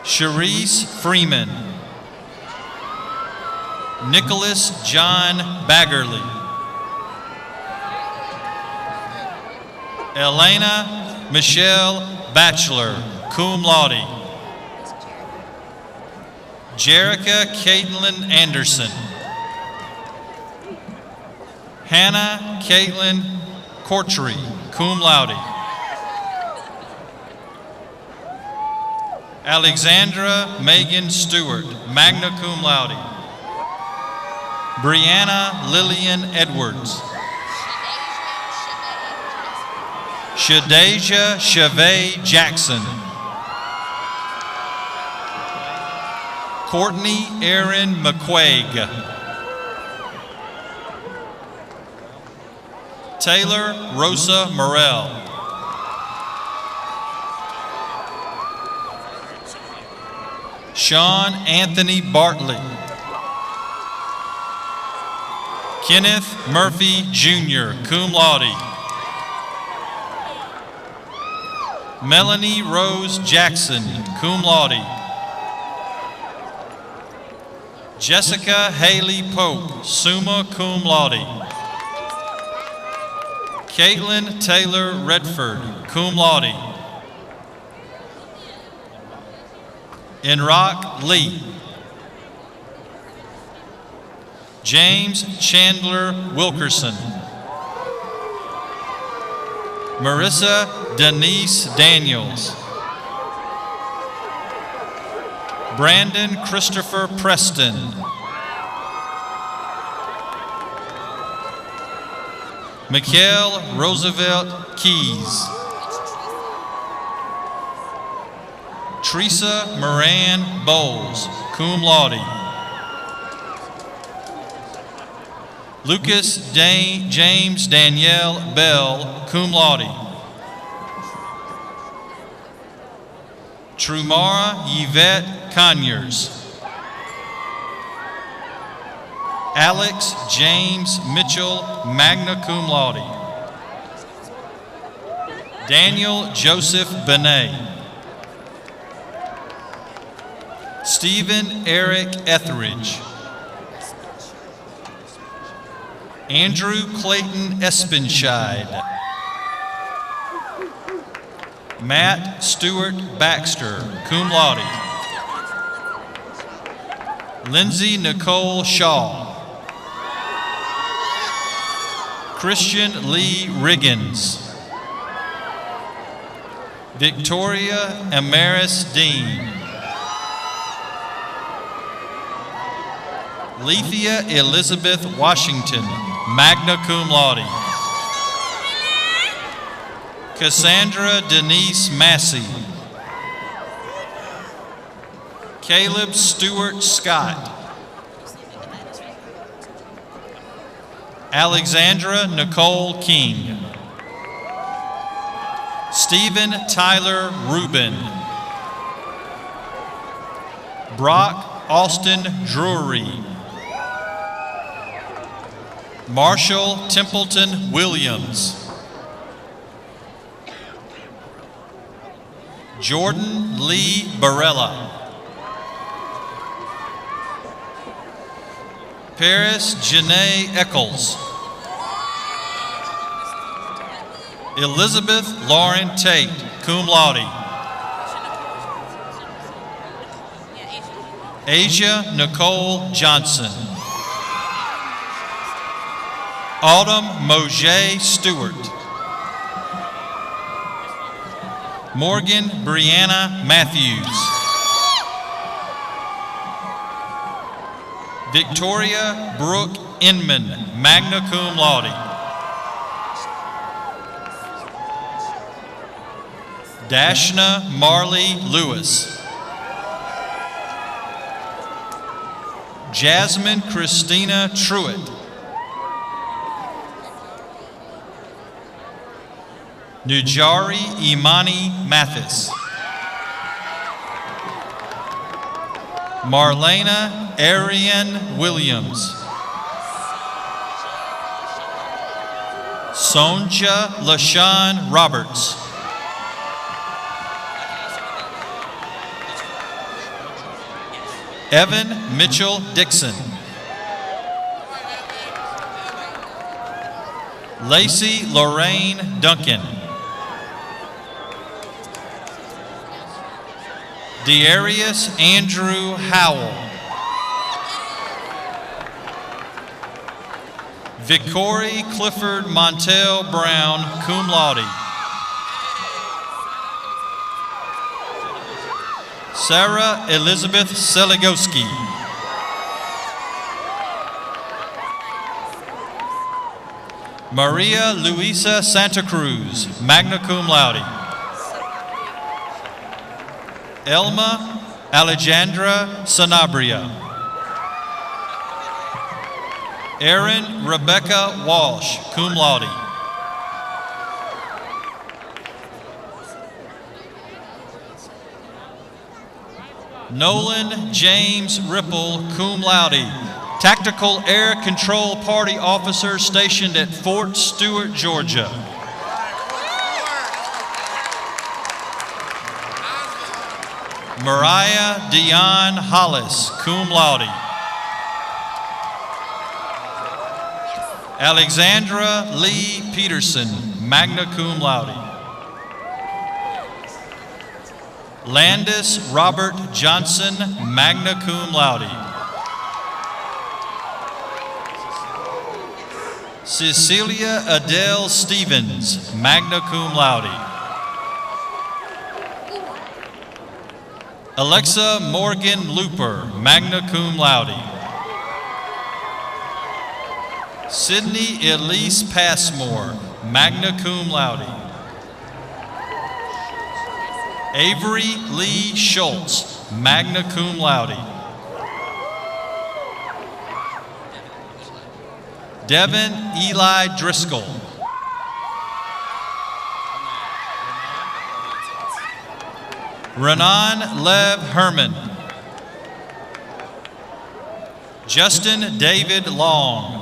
Sharice Freeman. Nicholas John Baggerly. Elena Michelle Batchelor, cum laude. Jerica Caitlin Anderson. Hannah Caitlin Cortry, cum laude. Alexandra Megan Stewart, magna cum laude. Brianna Lillian Edwards. Shadeja Chavez Jackson. Courtney Erin McQuaig. Taylor Rosa Morell. Sean Anthony Bartley. Kenneth Murphy Jr., cum laude. Melanie Rose Jackson, cum laude. Jessica Haley Pope, summa cum laude. Caitlin Taylor Redford, cum laude. Enrock Lee. James Chandler Wilkerson. Marissa Denise Daniels. Brandon Christopher Preston. Mikhail Roosevelt Keys. Teresa Moran Bowles, cum laude. Lucas James Danielle Bell, cum laude. Trumara Yvette Conyers. Alex James Mitchell, magna cum laude. Daniel Joseph Benet. Stephen Eric Etheridge. Andrew Clayton Espenscheid. Matt Stewart Baxter, cum laude. Lindsay Nicole Shaw. Christian Lee Riggins. Victoria Amaris Dean. Lethea Elizabeth Washington, magna cum laude. Cassandra Denise Massey. Caleb Stewart Scott. Alexandra Nicole King. Stephen Tyler Rubin. Brock Austin Drury. Marshall Templeton Williams. Jordan Lee Barella. Paris Janae Eccles. Elizabeth Lauren Tate, cum laude. Asia Nicole Johnson. Autumn Mojay Stewart. Morgan Brianna Matthews. Victoria Brooke Inman, magna cum laude. Dashna Marley Lewis. Jasmine Christina Truitt. Nujari Imani Mathis. Marlena Ariane Williams. Sonja LaShawn Roberts. Evan Mitchell Dixon. Lacey Lorraine Duncan. Dearius Andrew Howell. Victory Clifford Montel Brown, cum laude. Sarah Elizabeth Seligoski. Maria Luisa Santa Cruz, magna cum laude. Elma Alejandra Sanabria. Erin Rebecca Walsh, cum laude. Nolan James Ripple, cum laude, Tactical Air Control Party Officer stationed at Fort Stewart, Georgia. Mariah Dion Hollis, cum laude. Alexandra Lee Peterson, magna cum laude. Landis Robert Johnson, magna cum laude. Cecilia Adele Stevens, magna cum laude. Alexa Morgan Looper, magna cum laude. Sydney Elise Passmore, magna cum laude. Avery Lee Schultz, magna cum laude. Devin Eli Driscoll. Renan Lev Herman. Justin David Long.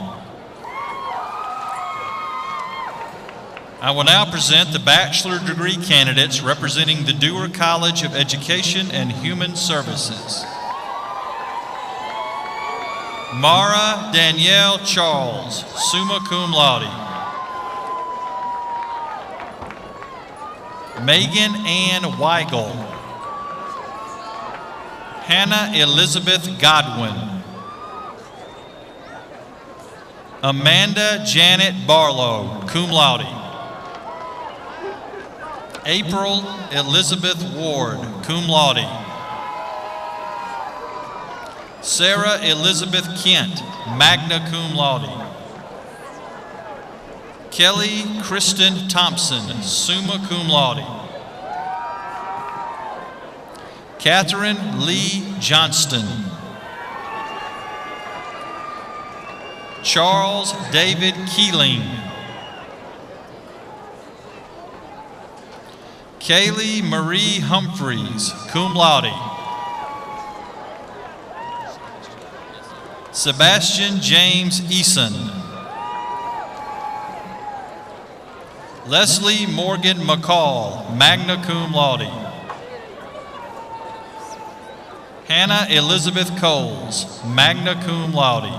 I will now present the bachelor degree candidates representing the Dewar College of Education and Human Services. Mara Danielle Charles, summa cum laude. Megan Ann Weigel. Hannah Elizabeth Godwin. Amanda Janet Barlow, cum laude. April Elizabeth Ward, cum laude. Sarah Elizabeth Kent, magna cum laude. Kelly Kristen Thompson, summa cum laude. Catherine Lee Johnston. Charles David Keeling. Kaylee Marie Humphreys, cum laude. Sebastian James Eason. Leslie Morgan McCall, magna cum laude. Hannah Elizabeth Coles, magna cum laude.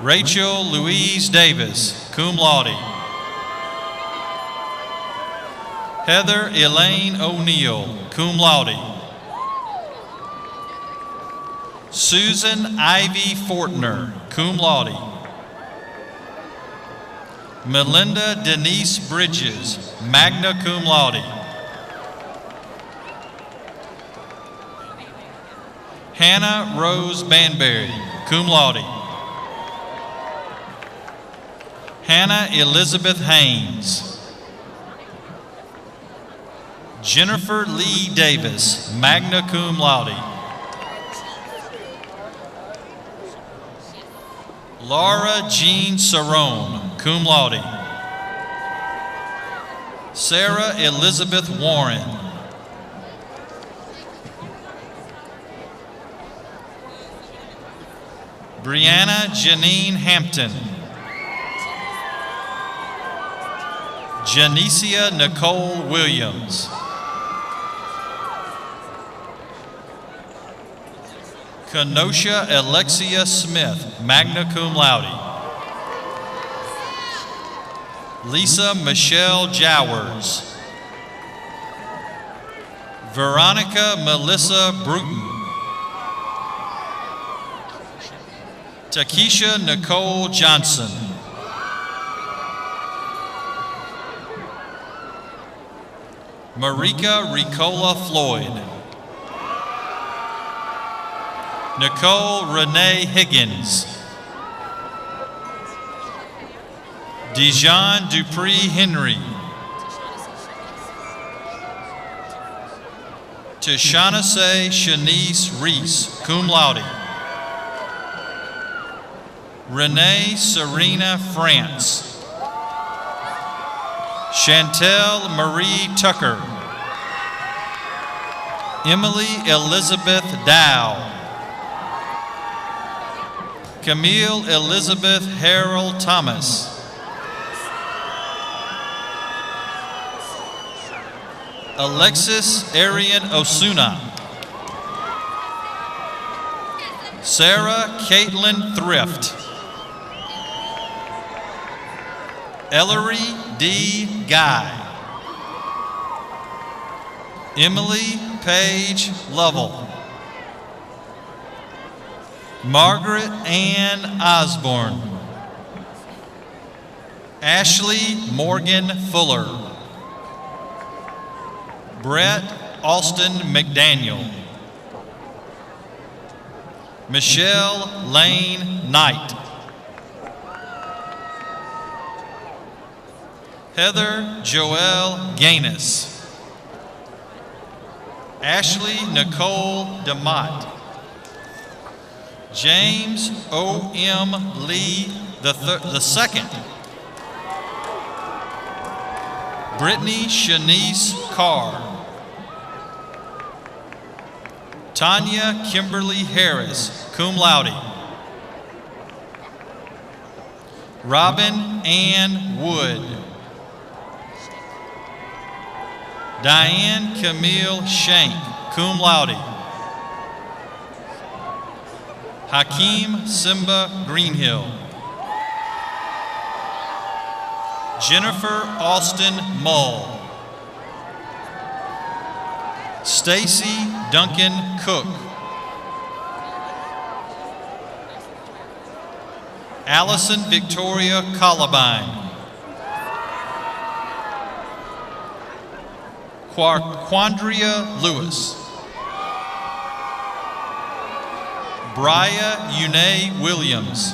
Rachel Louise Davis, cum laude. Heather Elaine O'Neill, cum laude. Susan Ivy Fortner, cum laude. Melinda Denise Bridges, magna cum laude. Hannah Rose Banbury, cum laude. Hannah Elizabeth Haynes. Jennifer Lee Davis, magna cum laude. Laura Jean Cerrone, cum laude. Sarah Elizabeth Warren. Brianna Janine Hampton. Janicia Nicole Williams. Kenosha Alexia Smith, magna cum laude. Lisa Michelle Jowers. Veronica Melissa Bruton. Takesha Nicole Johnson. Marika Ricola Floyd. Nicole Renee Higgins. Dijon Dupree Henry. Tashanase Shanice Reese, cum laude. Renee Serena France. Chantel Marie Tucker. Emily Elizabeth Dow. Camille Elizabeth Harold Thomas. Alexis Arian Osuna. Sarah Caitlin Thrift. Ellery D. Guy. Emily Page Lovell. Margaret Ann Osborne. Ashley Morgan Fuller. Brett Austin McDaniel. Michelle Lane Knight. Heather Joelle Gaines. Ashley Nicole DeMott. James O.M. Lee the second. Brittany Shanice Carr. Tanya Kimberly Harris, cum laude. Robin Ann Wood. Diane Camille Shank, cum laude. Hakeem Simba Greenhill. Jennifer Austin Mull. Stacy Duncan Cook. Allison Victoria Columbine. Quandria Lewis. Bria Une Williams.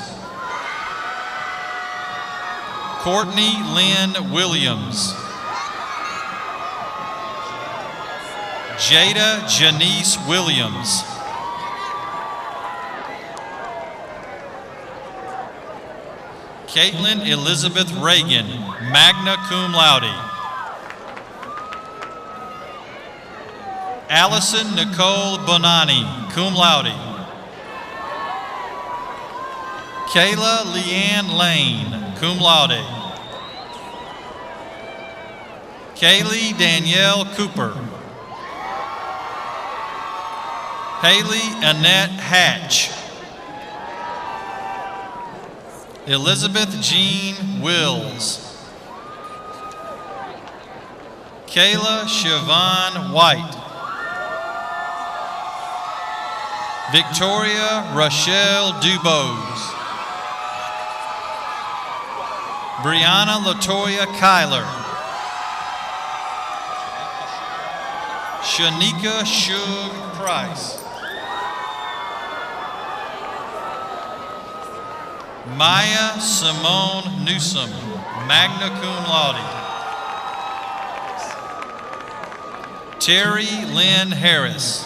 Courtney Lynn Williams. Jada Janice Williams. Caitlin Elizabeth Reagan, magna cum laude. Allison Nicole Bonani, cum laude. Kayla Leanne Lane, cum laude. Kaylee Danielle Cooper. Haley Annette Hatch. Elizabeth Jean Wills. Kayla Siobhan White. Victoria Rochelle Dubose. Brianna Latoya Kyler. Shanika Shug Price. Maya Simone Newsom, magna cum laude. Terry Lynn Harris.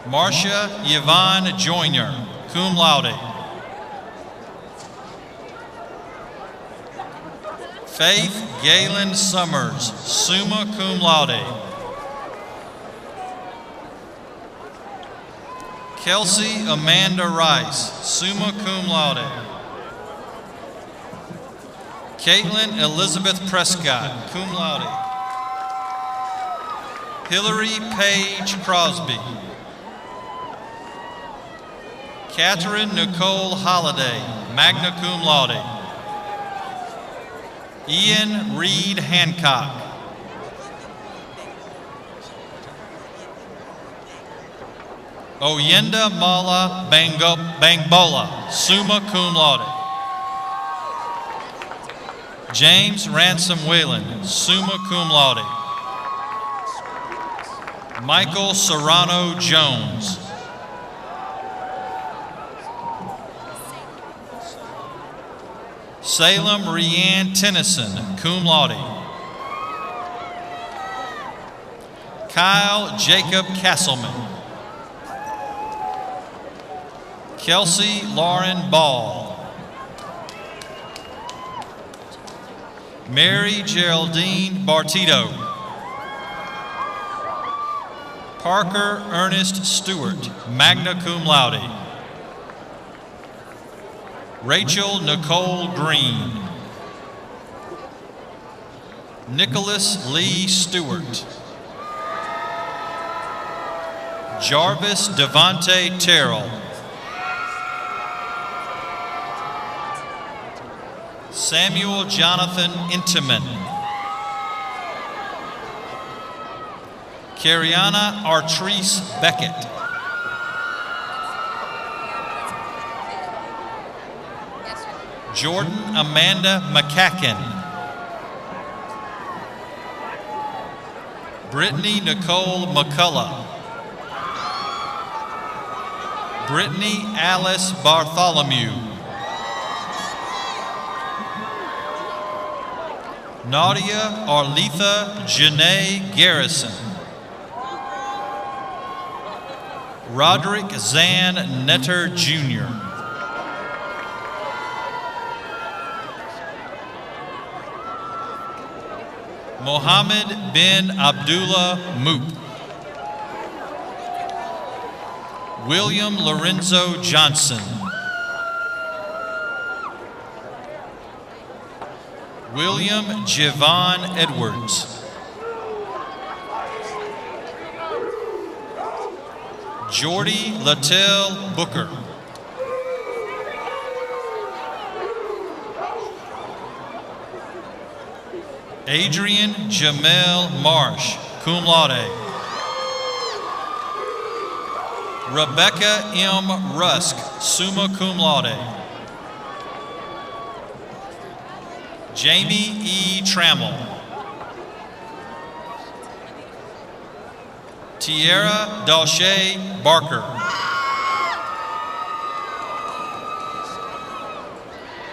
Marcia Yvonne Joyner, cum laude. Faith Galen Summers, summa cum laude. Kelsey Amanda Rice, summa cum laude. Caitlin Elizabeth Prescott, cum laude. Hillary Paige Crosby. Catherine Nicole Holliday, magna cum laude. Ian Reed Hancock. Oyenda Mala Bangbola, summa cum laude. James Ransom Whalen, summa cum laude. Michael Serrano Jones. Salem Rianne Tennyson, cum laude. Kyle Jacob Castleman. Kelsey Lauren Ball. Mary Geraldine Bartito. Parker Ernest Stewart, magna cum laude. Rachel Nicole Green. Nicholas Lee Stewart. Jarvis Devontae Terrell. Samuel Jonathan Intiman. Cariana Artrice Beckett. Jordan Amanda McCacken. Brittany Nicole McCullough. Brittany Alice Bartholomew. Nadia Arletha Janae Garrison. Roderick Zan Netter Jr. Mohammed bin Abdullah Moop. William Lorenzo Johnson. William Javon Edwards. Jordy Lattell Booker. Adrian Jamel Marsh, cum laude. Rebecca M. Rusk, summa cum laude. Jamie E. Trammell. Tierra Dalshay Barker.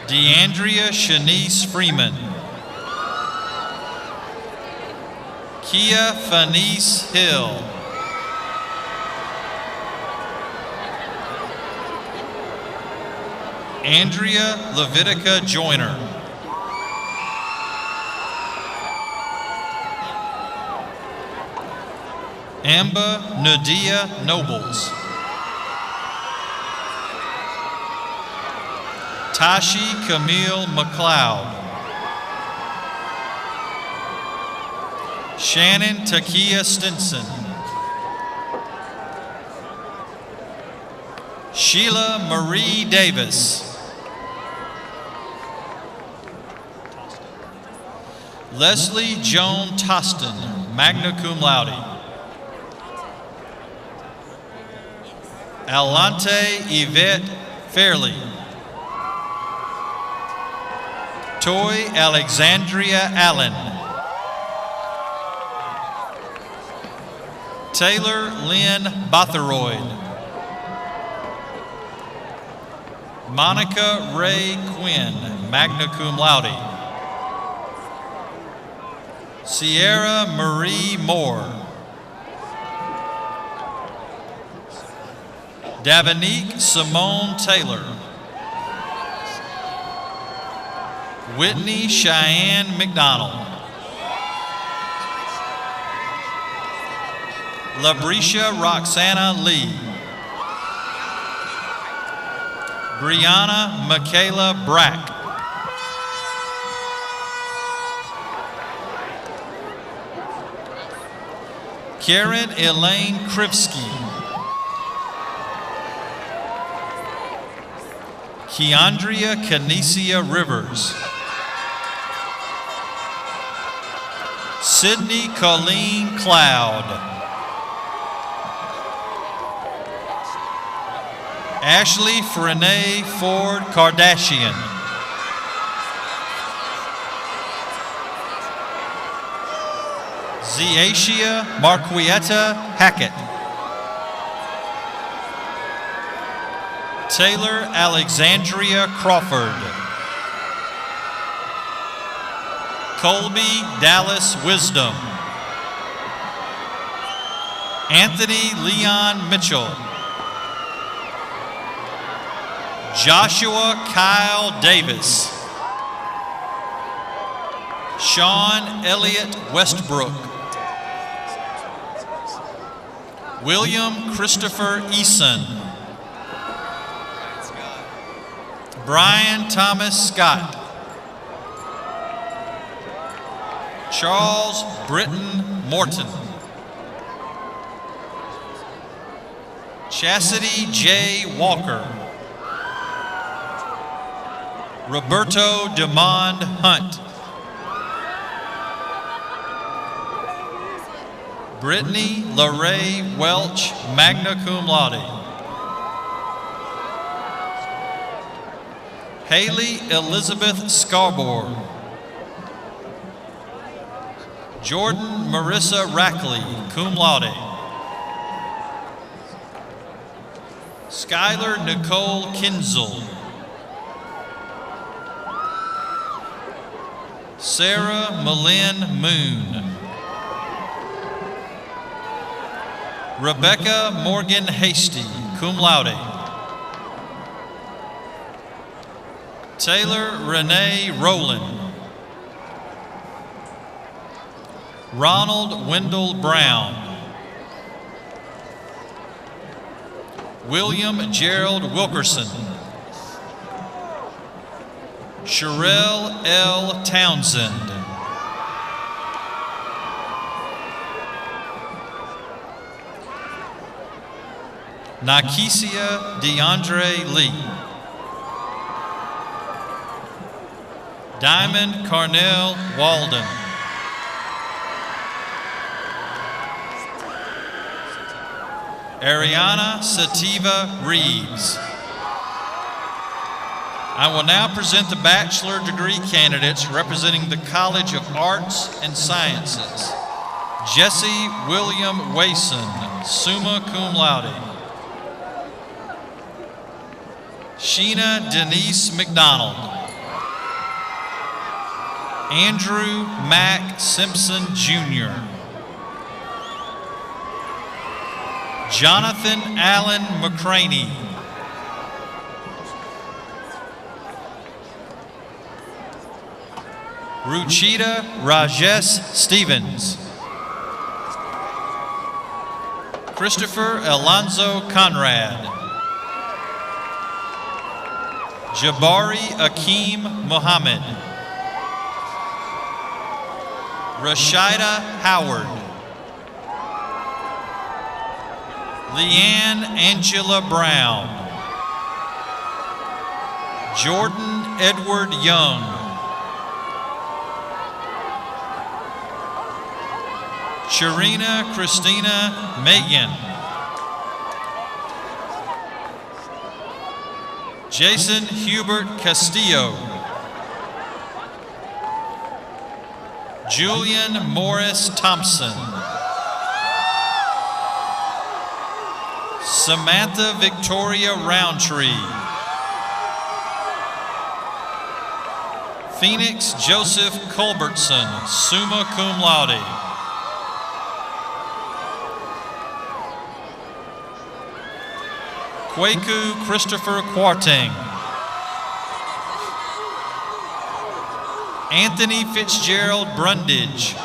DeAndrea Shanice Freeman. Kia Fanice Hill. Andrea Levitica Joyner. Amber Nadia Nobles. Tashi Camille McLeod. Shannon Takia Stinson. Sheila Marie Davis. Leslie Joan Toston, magna cum laude. Alante Yvette Fairley. Toy Alexandria Allen. Taylor Lynn Botheroyd. Monica Ray Quinn, magna cum laude. Sierra Marie Moore. Davinique Simone Taylor. Whitney Cheyenne McDonald. Labricia Roxana Lee. Brianna Michaela Brack. Karen Elaine Krivsky. Keandria Canisia Rivers. Sydney Colleen Cloud. Ashley Frenay Ford Kardashian. Ziacia Marquietta Hackett. Taylor Alexandria Crawford. Colby Dallas Wisdom. Anthony Leon Mitchell. Joshua Kyle Davis. Sean Elliott Westbrook. William Christopher Eason. Brian Thomas Scott. Charles Britton Morton. Chastity J. Walker. Roberto DeMond Hunt. Brittany LaRae Welch, magna cum laude. Haley Elizabeth Scarborough. Jordan Marissa Rackley, cum laude. Skylar Nicole Kinzel. Sarah Malin Moon. Rebecca Morgan Hasty, cum laude. Taylor Renee Rowland. Ronald Wendell Brown. William Gerald Wilkerson. Sherelle L. Townsend. Nakesia DeAndre Lee. Diamond Carnell Walden. Ariana Sativa Reeves. I will now present the bachelor degree candidates representing the College of Arts and Sciences. Jesse William Wason, summa cum laude. Sheena Denise McDonald. Andrew Mack Simpson, Jr. Jonathan Allen McCraney. Ruchita Rajesh Stevens. Christopher Alonzo Conrad. Jabari Akeem Mohammed. Rashida Howard. Leanne Angela Brown. Jordan Edward Young. Sharina Christina Megan. Jason Hubert Castillo. Julian Morris Thompson. Samantha Victoria Roundtree. Phoenix Joseph Culbertson, summa cum laude. Kwaku Christopher Quarting. Anthony Fitzgerald Brundage.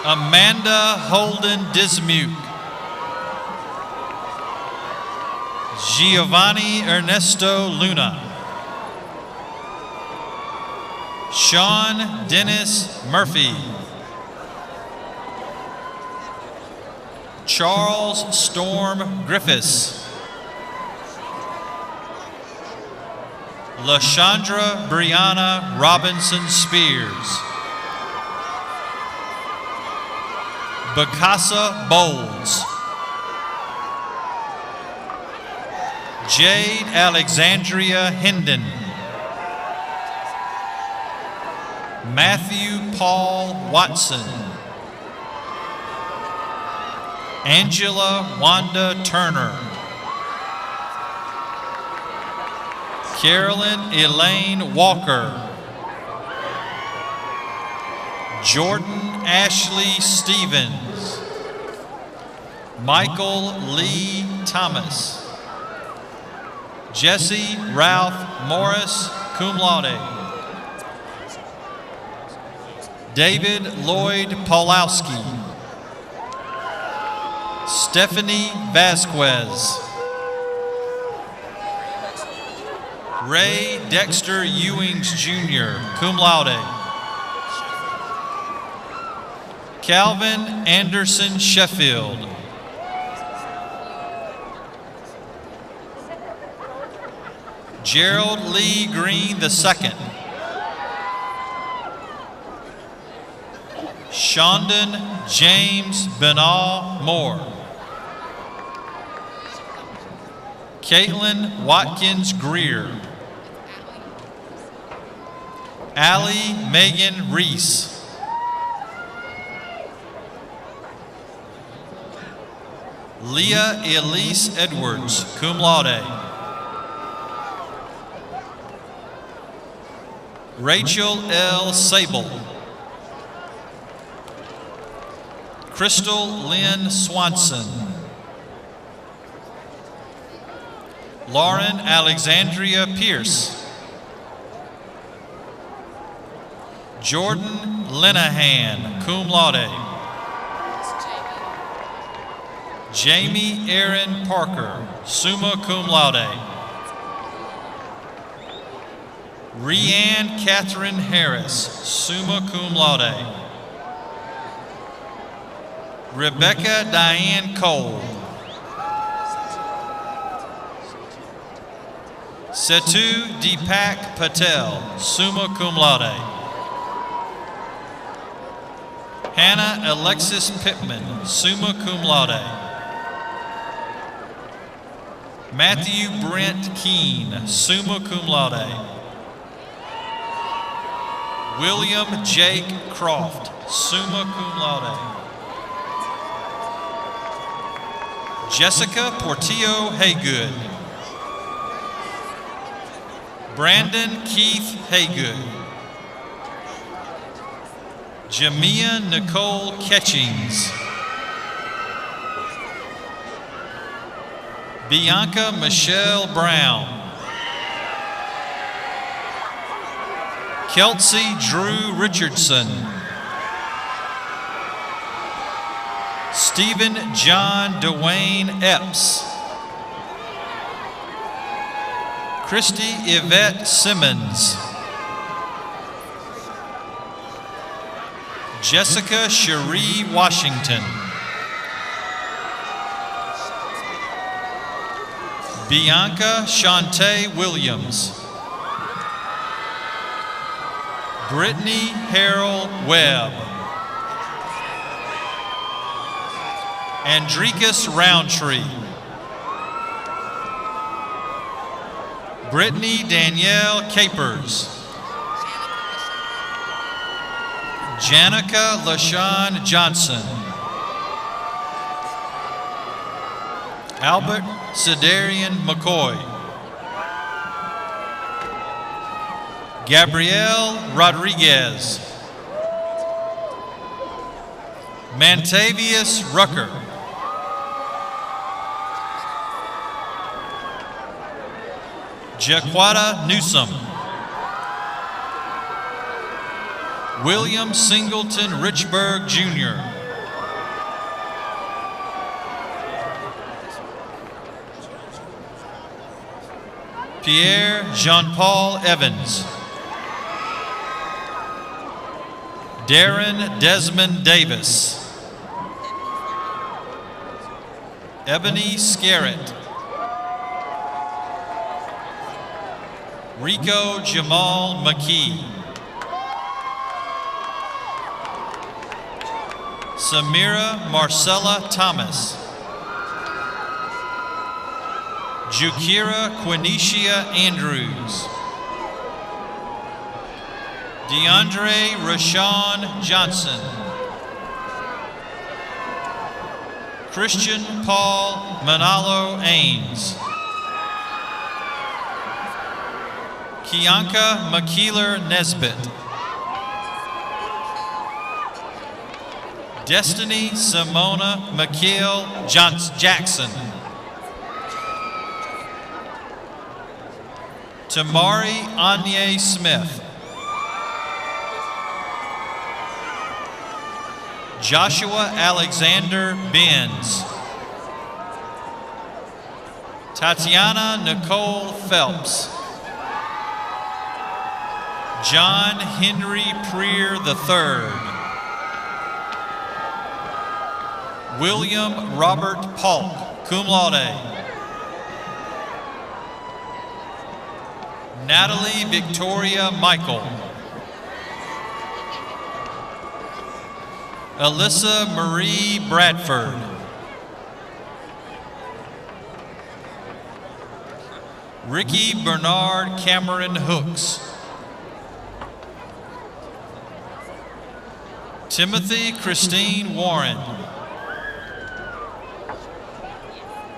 Amanda Holden Dismuke. Giovanni Ernesto Luna. Sean Dennis Murphy. Charles Storm Griffiths. LaShondra Brianna Robinson Spears. Bacasa Bowles. Jade Alexandria Hendon. Matthew Paul Watson, Angela Wanda Turner, Carolyn Elaine Walker, Jordan Ashley Stevens, Michael Lee Thomas, Jesse Ralph Morris, cum laude, David Lloyd Paulowski, Stephanie Vasquez, Ray Dexter Ewings Jr., cum laude, Calvin Anderson Sheffield, Gerald Lee Green II, Shondon James Benall Moore, Caitlin Watkins Greer, Allie Megan Reese, Leah Elise Edwards, cum laude, Rachel L. Sable, Crystal Lynn Swanson, Lauren Alexandria Pierce, Jordan Linehan, cum laude, Jamie Aaron Parker, summa cum laude, Rianne Catherine Harris, summa cum laude, Rebecca Diane Cole, Setu Deepak Patel, summa cum laude, Hannah Alexis Pittman, summa cum laude, Matthew Brent Keene, summa cum laude, William Jake Croft, summa cum laude, Jessica Portillo Haygood, Brandon Keith Haygood, Jamia Nicole Catchings, Bianca Michelle Brown, Kelsey Drew Richardson, Stephen John Dwayne Epps, Christy Yvette Simmons, Jessica Cherie Washington, Bianca Shantae Williams, Brittany Harold Webb, Andricus Roundtree, Brittany Danielle Capers, Janica LaShawn Johnson, Albert Cedarian McCoy, Gabrielle Rodriguez, Mantavius Rucker, Jaquata Newsom, William Singleton Richburg Jr., Pierre Jean-Paul Evans, Darren Desmond Davis, Ebony Scarrett, Rico Jamal McKee, Samira Marcella Thomas, Jukira Quinicia Andrews, DeAndre Rashawn Johnson. Christian Paul Manalo Ains. Kianka McKeeler Nesbitt. Destiny Simona McKeel Jackson. Tamari Anye Smith. Joshua Alexander Benz. Tatiana Nicole Phelps. John Henry Preer III. William Robert Polk, cum laude. Natalie Victoria Michael. Alyssa Marie Bradford. Ricky Bernard Cameron Hooks. Timothy Christine Warren.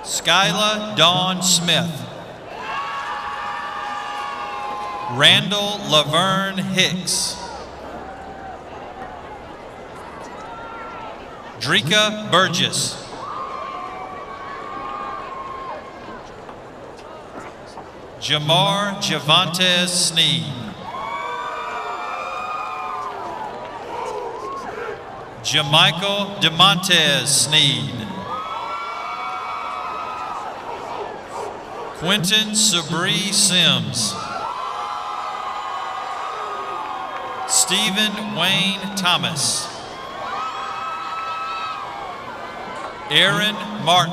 Skyla Dawn Smith. Randall Laverne Hicks. Drika Burgess. Jamar Javantez Sneed. Jamichael DeMontez Sneed. Quentin Sabree Sims. Stephen Wayne Thomas. Aaron Martin.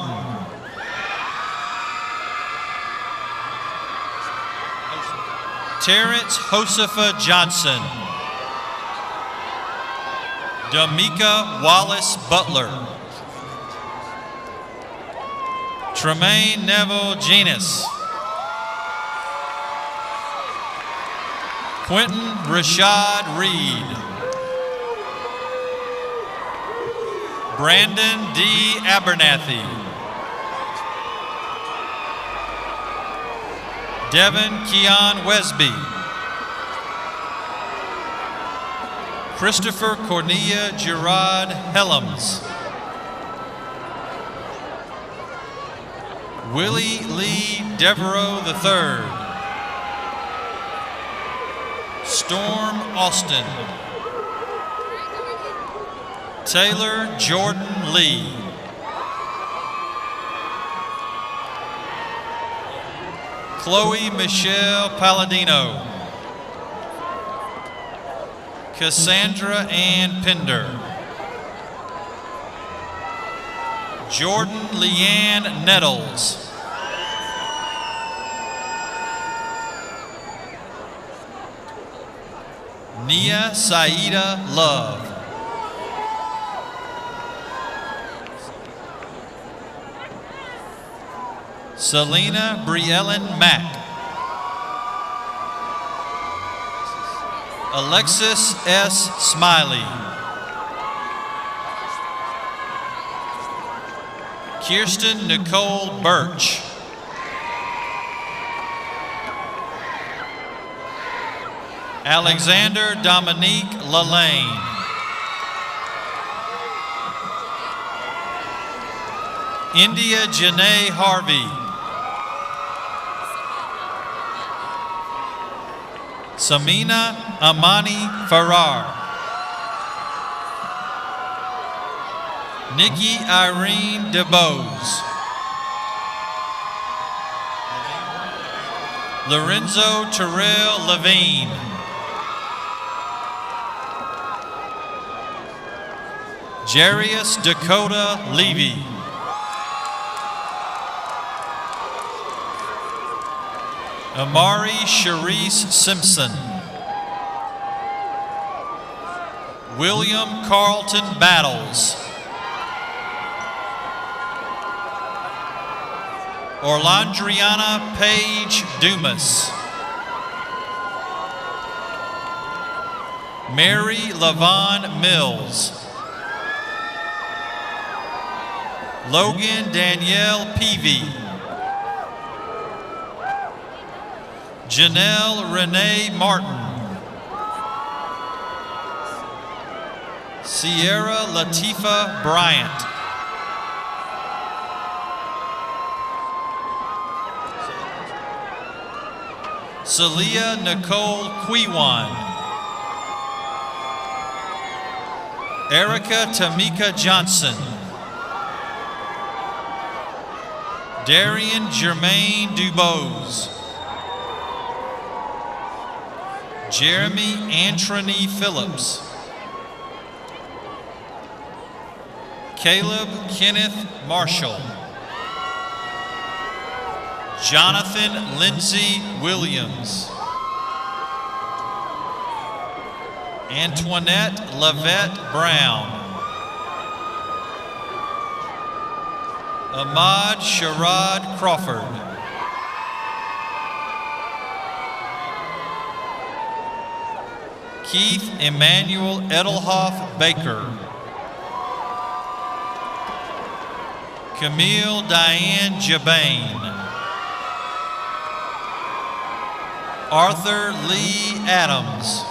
Terrence Josefa Johnson. Damika Wallace Butler. Tremaine Neville Genus. Quentin Rashad Reed. Brandon D. Abernathy. Devin Keon Wesby. Christopher Cornelia Gerard Helms. Willie Lee Devereaux III. Storm Austin. Taylor Jordan Lee. Chloe Michelle Palladino. Cassandra Ann Pender. Jordan Leanne Nettles. Nia Saida Love. Selena Briellen Mack. Alexis S. Smiley. Kirsten Nicole Birch. Alexander Dominique Lalane. India Janae Harvey. Samina Amani Farrar. Nikki Irene DeBose. Lorenzo Terrell Levine. Jarius Dakota Levy. Amari Sharice Simpson. William Carlton Battles. Orlandriana Page Dumas. Mary Lavon Mills. Logan Danielle Peavy. Janelle Renee Martin. Sierra Latifa Bryant. Celia Nicole Quiwan. Erica Tamika Johnson. Darian Jermaine Dubose. Jeremy Antrony Phillips. Caleb Kenneth Marshall. Jonathan Lindsay Williams. Antoinette Lavette Brown. Ahmad Sharad Crawford. Keith Emmanuel Edelhoff Baker. Camille Diane Jabane. Arthur Lee Adams.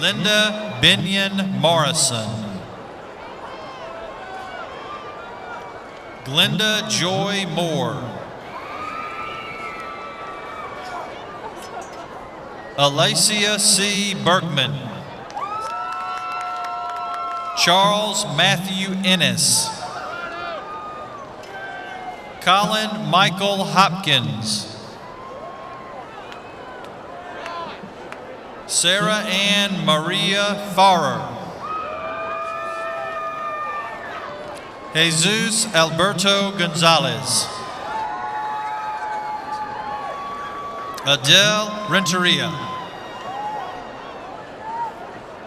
Linda Binion Morrison. Glenda Joy Moore. Alacia C. Berkman. Charles Matthew Ennis. Colin Michael Hopkins. Sarah Ann Maria Farrer. Jesus Alberto Gonzalez. Adele Renteria.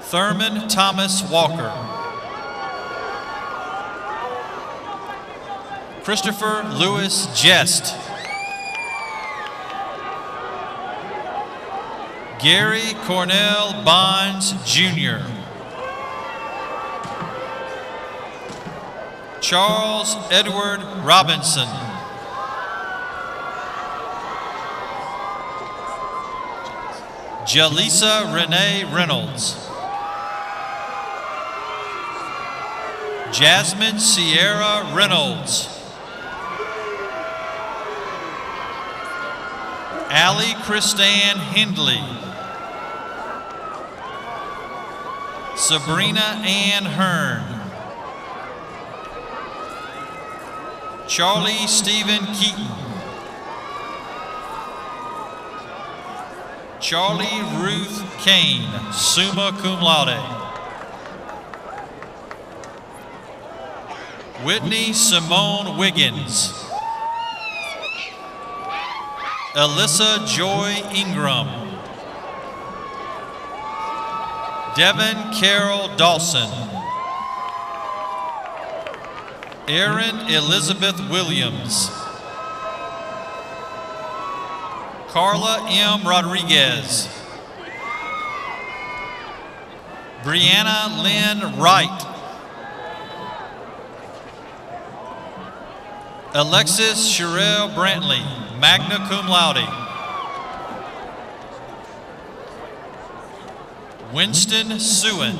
Thurman Thomas Walker. Christopher Lewis Jest. Gary Cornell Bonds, Jr. Charles Edward Robinson. Jalisa Renee Reynolds. Jasmine Sierra Reynolds. Allie Christan Hindley. Sabrina Ann Hearn. Charlie Stephen Keaton. Charlie Ruth Kane, summa cum laude. Whitney Simone Wiggins. Alyssa Joy Ingram. Devin Carol Dawson. Erin Elizabeth Williams. Carla M. Rodriguez. Brianna Lynn Wright. Alexis Sherelle Brantley, magna cum laude. Winston Suen.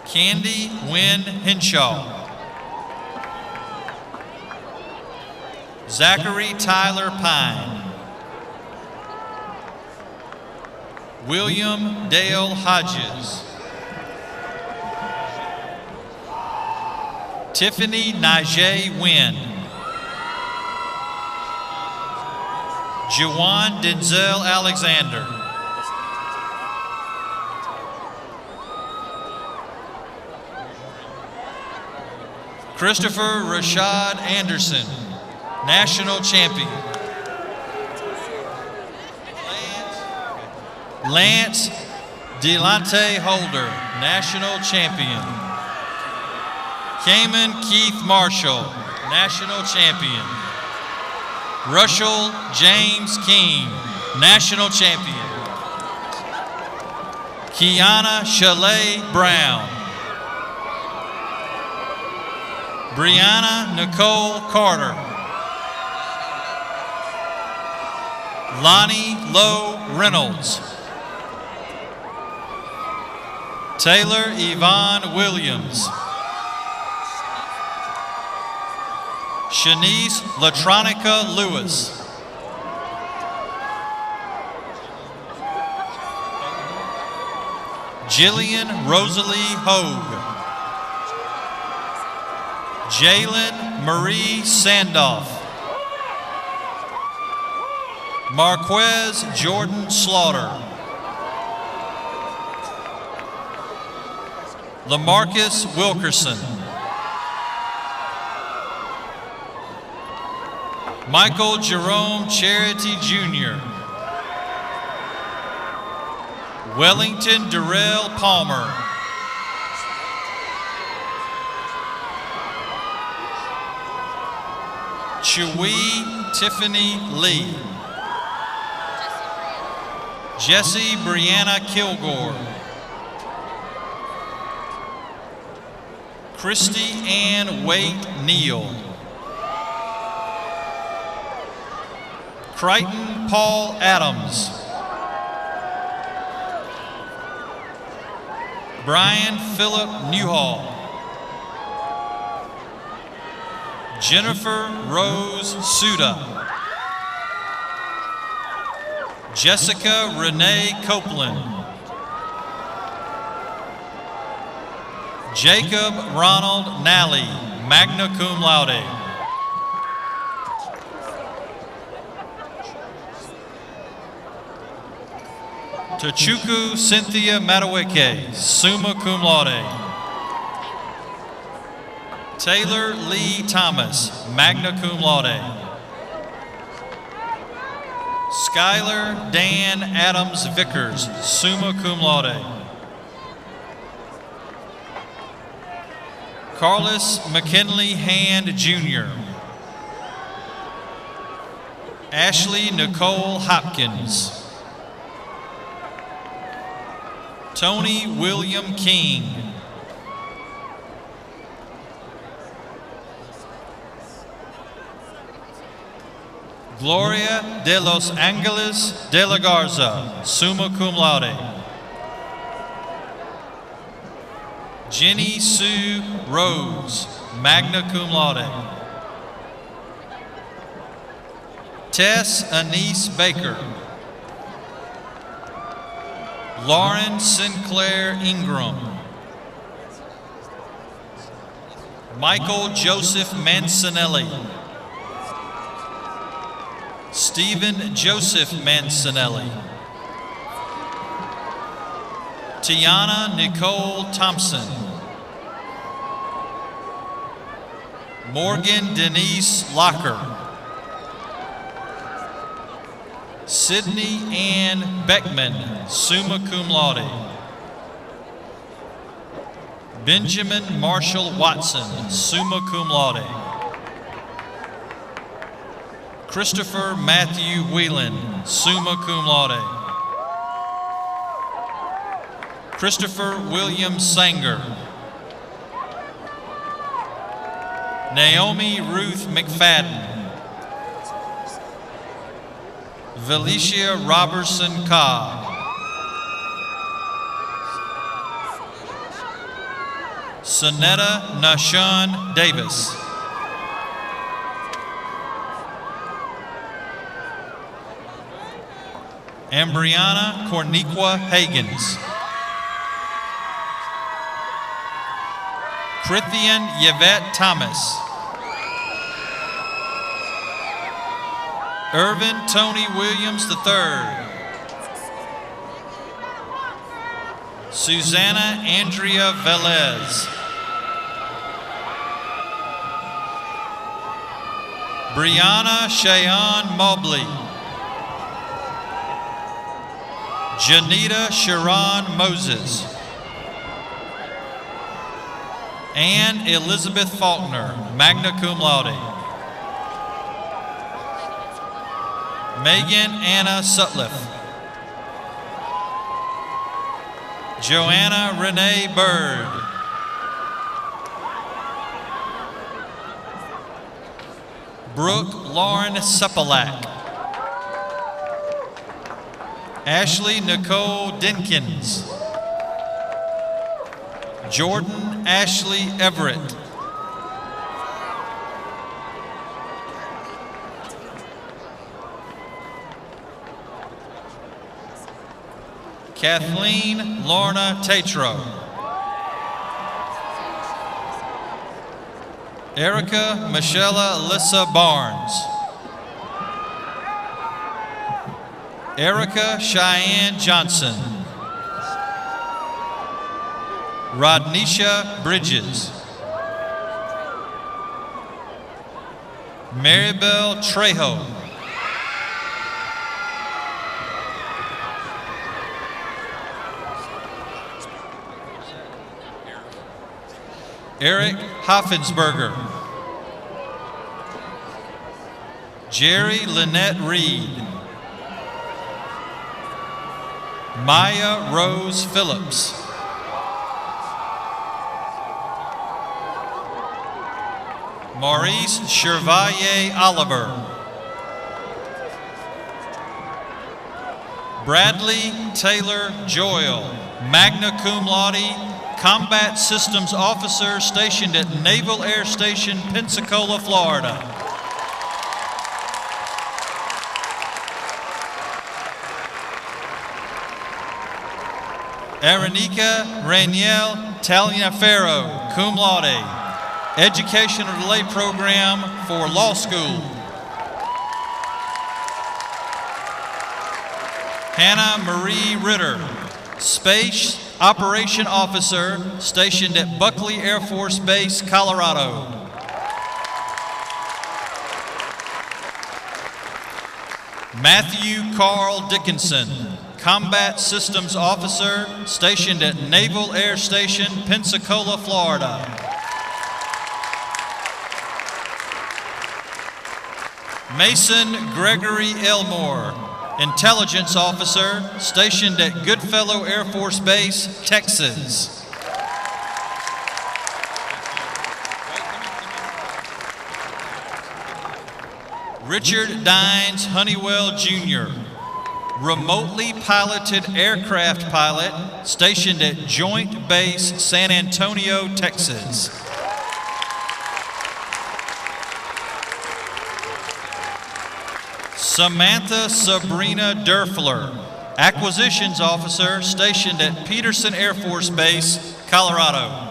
Candy Wynn Henshaw. Zachary Tyler Pine. William Dale Hodges. Tiffany Najee Wynn. Juwan Denzel Alexander. Christopher Rashad Anderson, national champion. Lance Delante Holder, national champion. Cayman Keith Marshall, national champion. Russell James King, national champion. Kiana Shalay Brown. Brianna Nicole Carter. Lonnie Lowe Reynolds. Taylor Yvonne Williams. Shanice Latronica Lewis. Jillian Rosalie Hogue. Jalen Marie Sandoff. Marquez Jordan Slaughter. Lamarcus Wilkerson. Michael Jerome Charity Jr. Wellington Darrell Palmer. Chewie Tiffany Lee. Jessie Brianna Kilgore. Christy Ann Waite Neal. Crichton Paul Adams. Brian Philip Newhall. Jennifer Rose Suda. Jessica Renee Copeland. Jacob Ronald Nally, magna cum laude. Tochukwu Cynthia Madueke, summa cum laude. Taylor Lee Thomas, magna cum laude. Skylar Dan Adams Vickers, summa cum laude. Carlos McKinley Hand Jr. Ashley Nicole Hopkins. Tony William King. Gloria de los Angeles de la Garza, summa cum laude. Jenny Sue Rose, magna cum laude. Tess Anise Baker. Lauren Sinclair Ingram. Michael Joseph Mancinelli. Stephen Joseph Mancinelli. Tiana Nicole Thompson. Morgan Denise Locker. Sydney Ann Beckman, summa cum laude. Benjamin Marshall Watson, summa cum laude. Christopher Matthew Whelan, summa cum laude. Christopher William Sanger. Naomi Ruth McFadden. Felicia Robertson Cobb. Sonetta Nashon Davis. Ambriana Corniqua Hagans. Prithian Yvette Thomas. Irvin Tony Williams III. Susanna Andrea Velez. Brianna Cheyenne Mobley. Janita Sharon Moses. Ann Elizabeth Faulkner, magna cum laude. Megan Anna Sutliff. Joanna Renee Bird. Brooke Lauren Sepalak. Ashley Nicole Dinkins. Jordan Ashley Everett. Kathleen Lorna Tatro. Erica Michelle Alyssa Barnes. Erica Cheyenne Johnson. Rodnisha Bridges. Maribel Trejo. Eric Hoffensberger. Jerry Lynette Reed. Maya Rose Phillips. Maurice Chevalier Oliver. Bradley Taylor Joyle, magna cum laude, Combat Systems Officer stationed at Naval Air Station, Pensacola, Florida. Arenica Raniel Taliaferro, cum laude, Educational Delay Program for Law School. Hannah Marie Ritter, Space Operation Officer stationed at Buckley Air Force Base, Colorado. Matthew Carl Dickinson, Combat Systems Officer stationed at Naval Air Station, Pensacola, Florida. Mason Gregory Elmore, Intelligence Officer stationed at Goodfellow Air Force Base, Texas. Richard Dines Honeywell Jr., remotely piloted aircraft pilot stationed at Joint Base San Antonio, Texas. Samantha Sabrina Derfler, Acquisitions Officer stationed at Peterson Air Force Base, Colorado.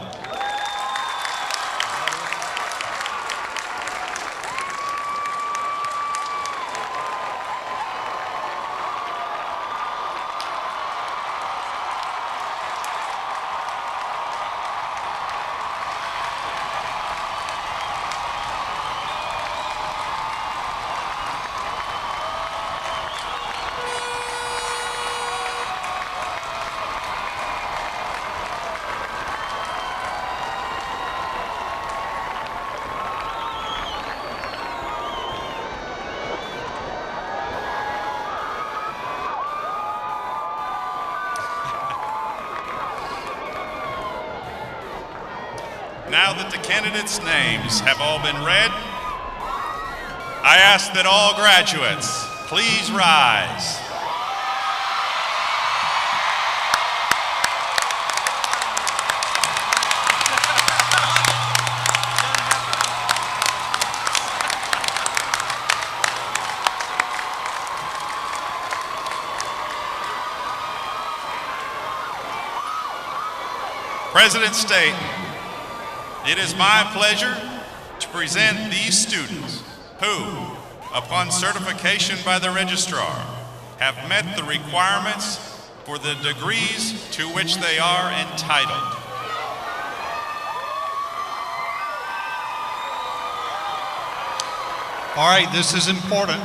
Now that the candidates' names have all been read, I ask that all graduates please rise. President Staten, it is my pleasure to present these students who, upon certification by the registrar, have met the requirements for the degrees to which they are entitled. All right, this is important.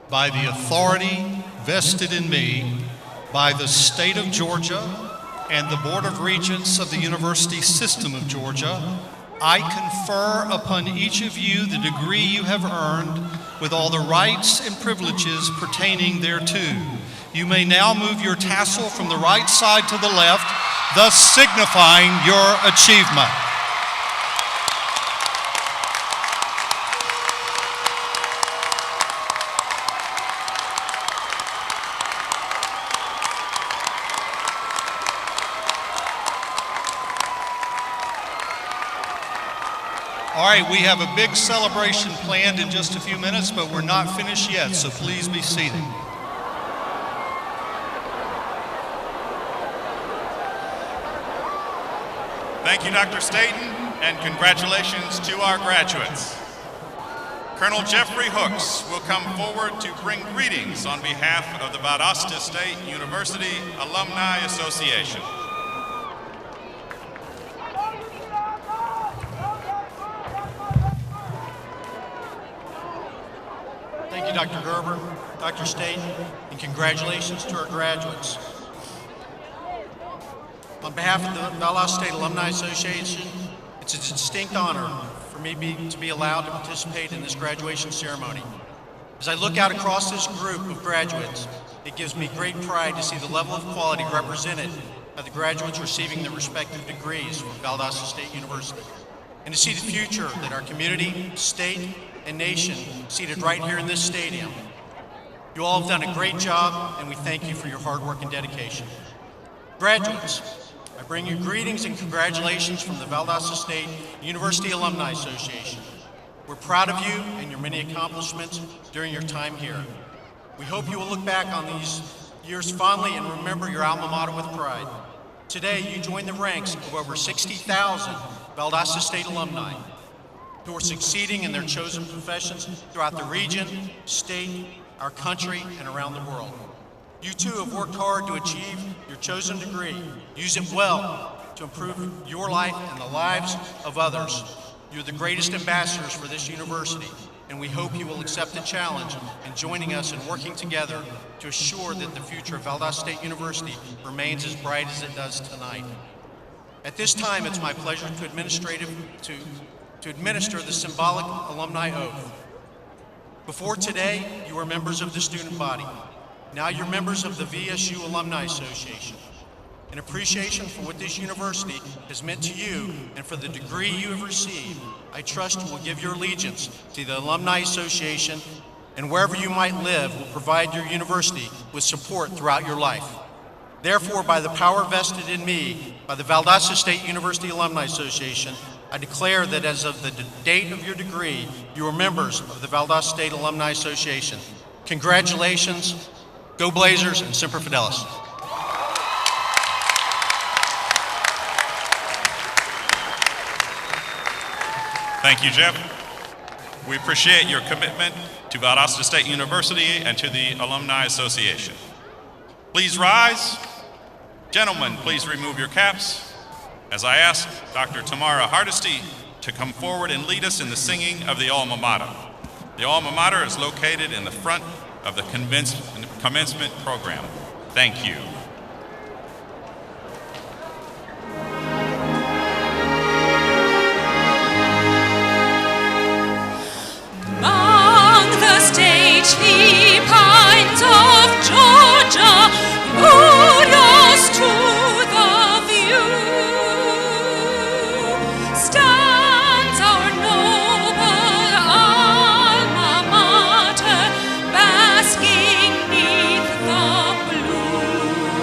By the authority vested in me by the state of Georgia and the Board of Regents of the University System of Georgia, I confer upon each of you the degree you have earned with all the rights and privileges pertaining thereto. You may now move your tassel from the right side to the left, thus signifying your achievement. All right, we have a big celebration planned in just a few minutes, but we're not finished yet, so please be seated. Thank you, Dr. Staten, and congratulations to our graduates. Colonel Jeffrey Hooks will come forward to bring greetings on behalf of the Valdosta State University Alumni Association. Thank you, Dr. Gerber, Dr. Staten, and congratulations to our graduates. On behalf of the Valdosta State Alumni Association, it's a distinct honor for me to be allowed to participate in this graduation ceremony. As I look out across this group of graduates, it gives me great pride to see the level of quality represented by the graduates receiving their respective degrees from Valdosta State University, and to see the future that our community, state, and nation seated right here in this stadium. You all have done a great job, and we thank you for your hard work and dedication. Graduates, I bring you greetings and congratulations from the Valdosta State University Alumni Association. We're proud of you and your many accomplishments during your time here. We hope you will look back on these years fondly and remember your alma mater with pride. Today, you join the ranks of over 60,000 Valdosta State alumni who are succeeding in their chosen professions throughout the region, state, our country, and around the world. You too have worked hard to achieve your chosen degree. Use it well to improve your life and the lives of others. You're the greatest ambassadors for this university, and we hope you will accept the challenge in joining us and working together to assure that the future of Valdosta State University remains as bright as it does tonight. At this time, it's my pleasure to administer the symbolic alumni oath. Before today, you were members of the student body. Now you're members of the VSU Alumni Association. In appreciation for what this university has meant to you and for the degree you have received, I trust you will give your allegiance to the Alumni Association, and wherever you might live will provide your university with support throughout your life. Therefore, by the power vested in me by the Valdosta State University Alumni Association, I declare that as of the date of your degree, you are members of the Valdosta State Alumni Association. Congratulations, go Blazers, and Semper Fidelis. Thank you, Jeff. We appreciate your commitment to Valdosta State University and to the Alumni Association. Please rise. Gentlemen, please remove your caps as I ask Dr. Tamara Hardesty to come forward and lead us in the singing of the Alma Mater. The Alma Mater is located in the front of the commencement program. Thank you. Among the stately pines of Georgia, glorious to the view, stands our noble alma mater, basking 'neath the blue.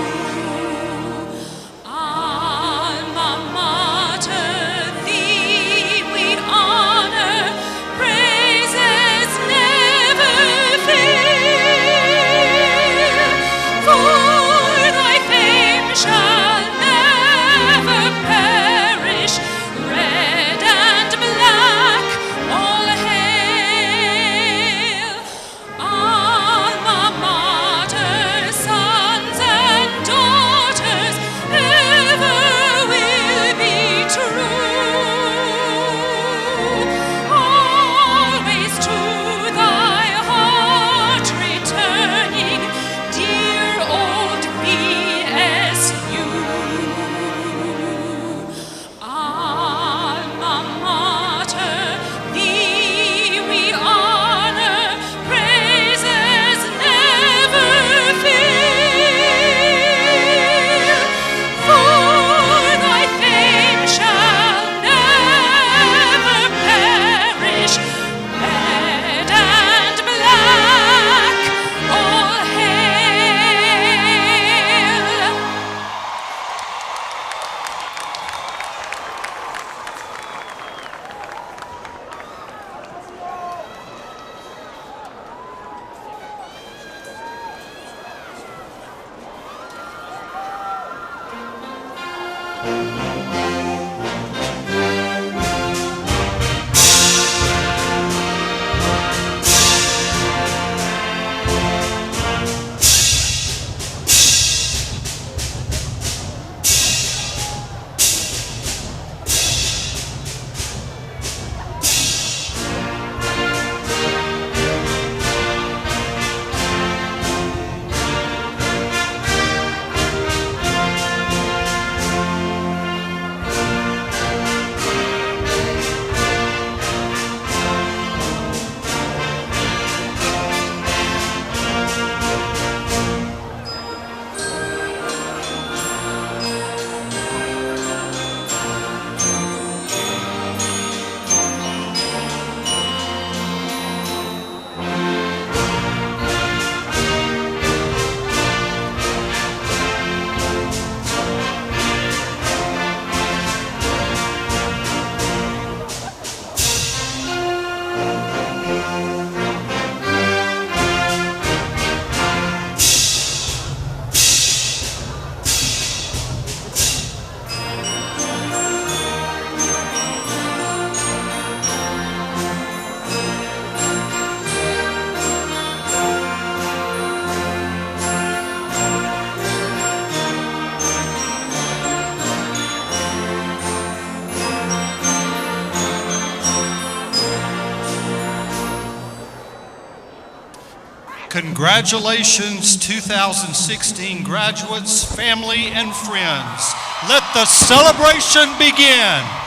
Congratulations, 2016 graduates, family, and friends. Let the celebration begin.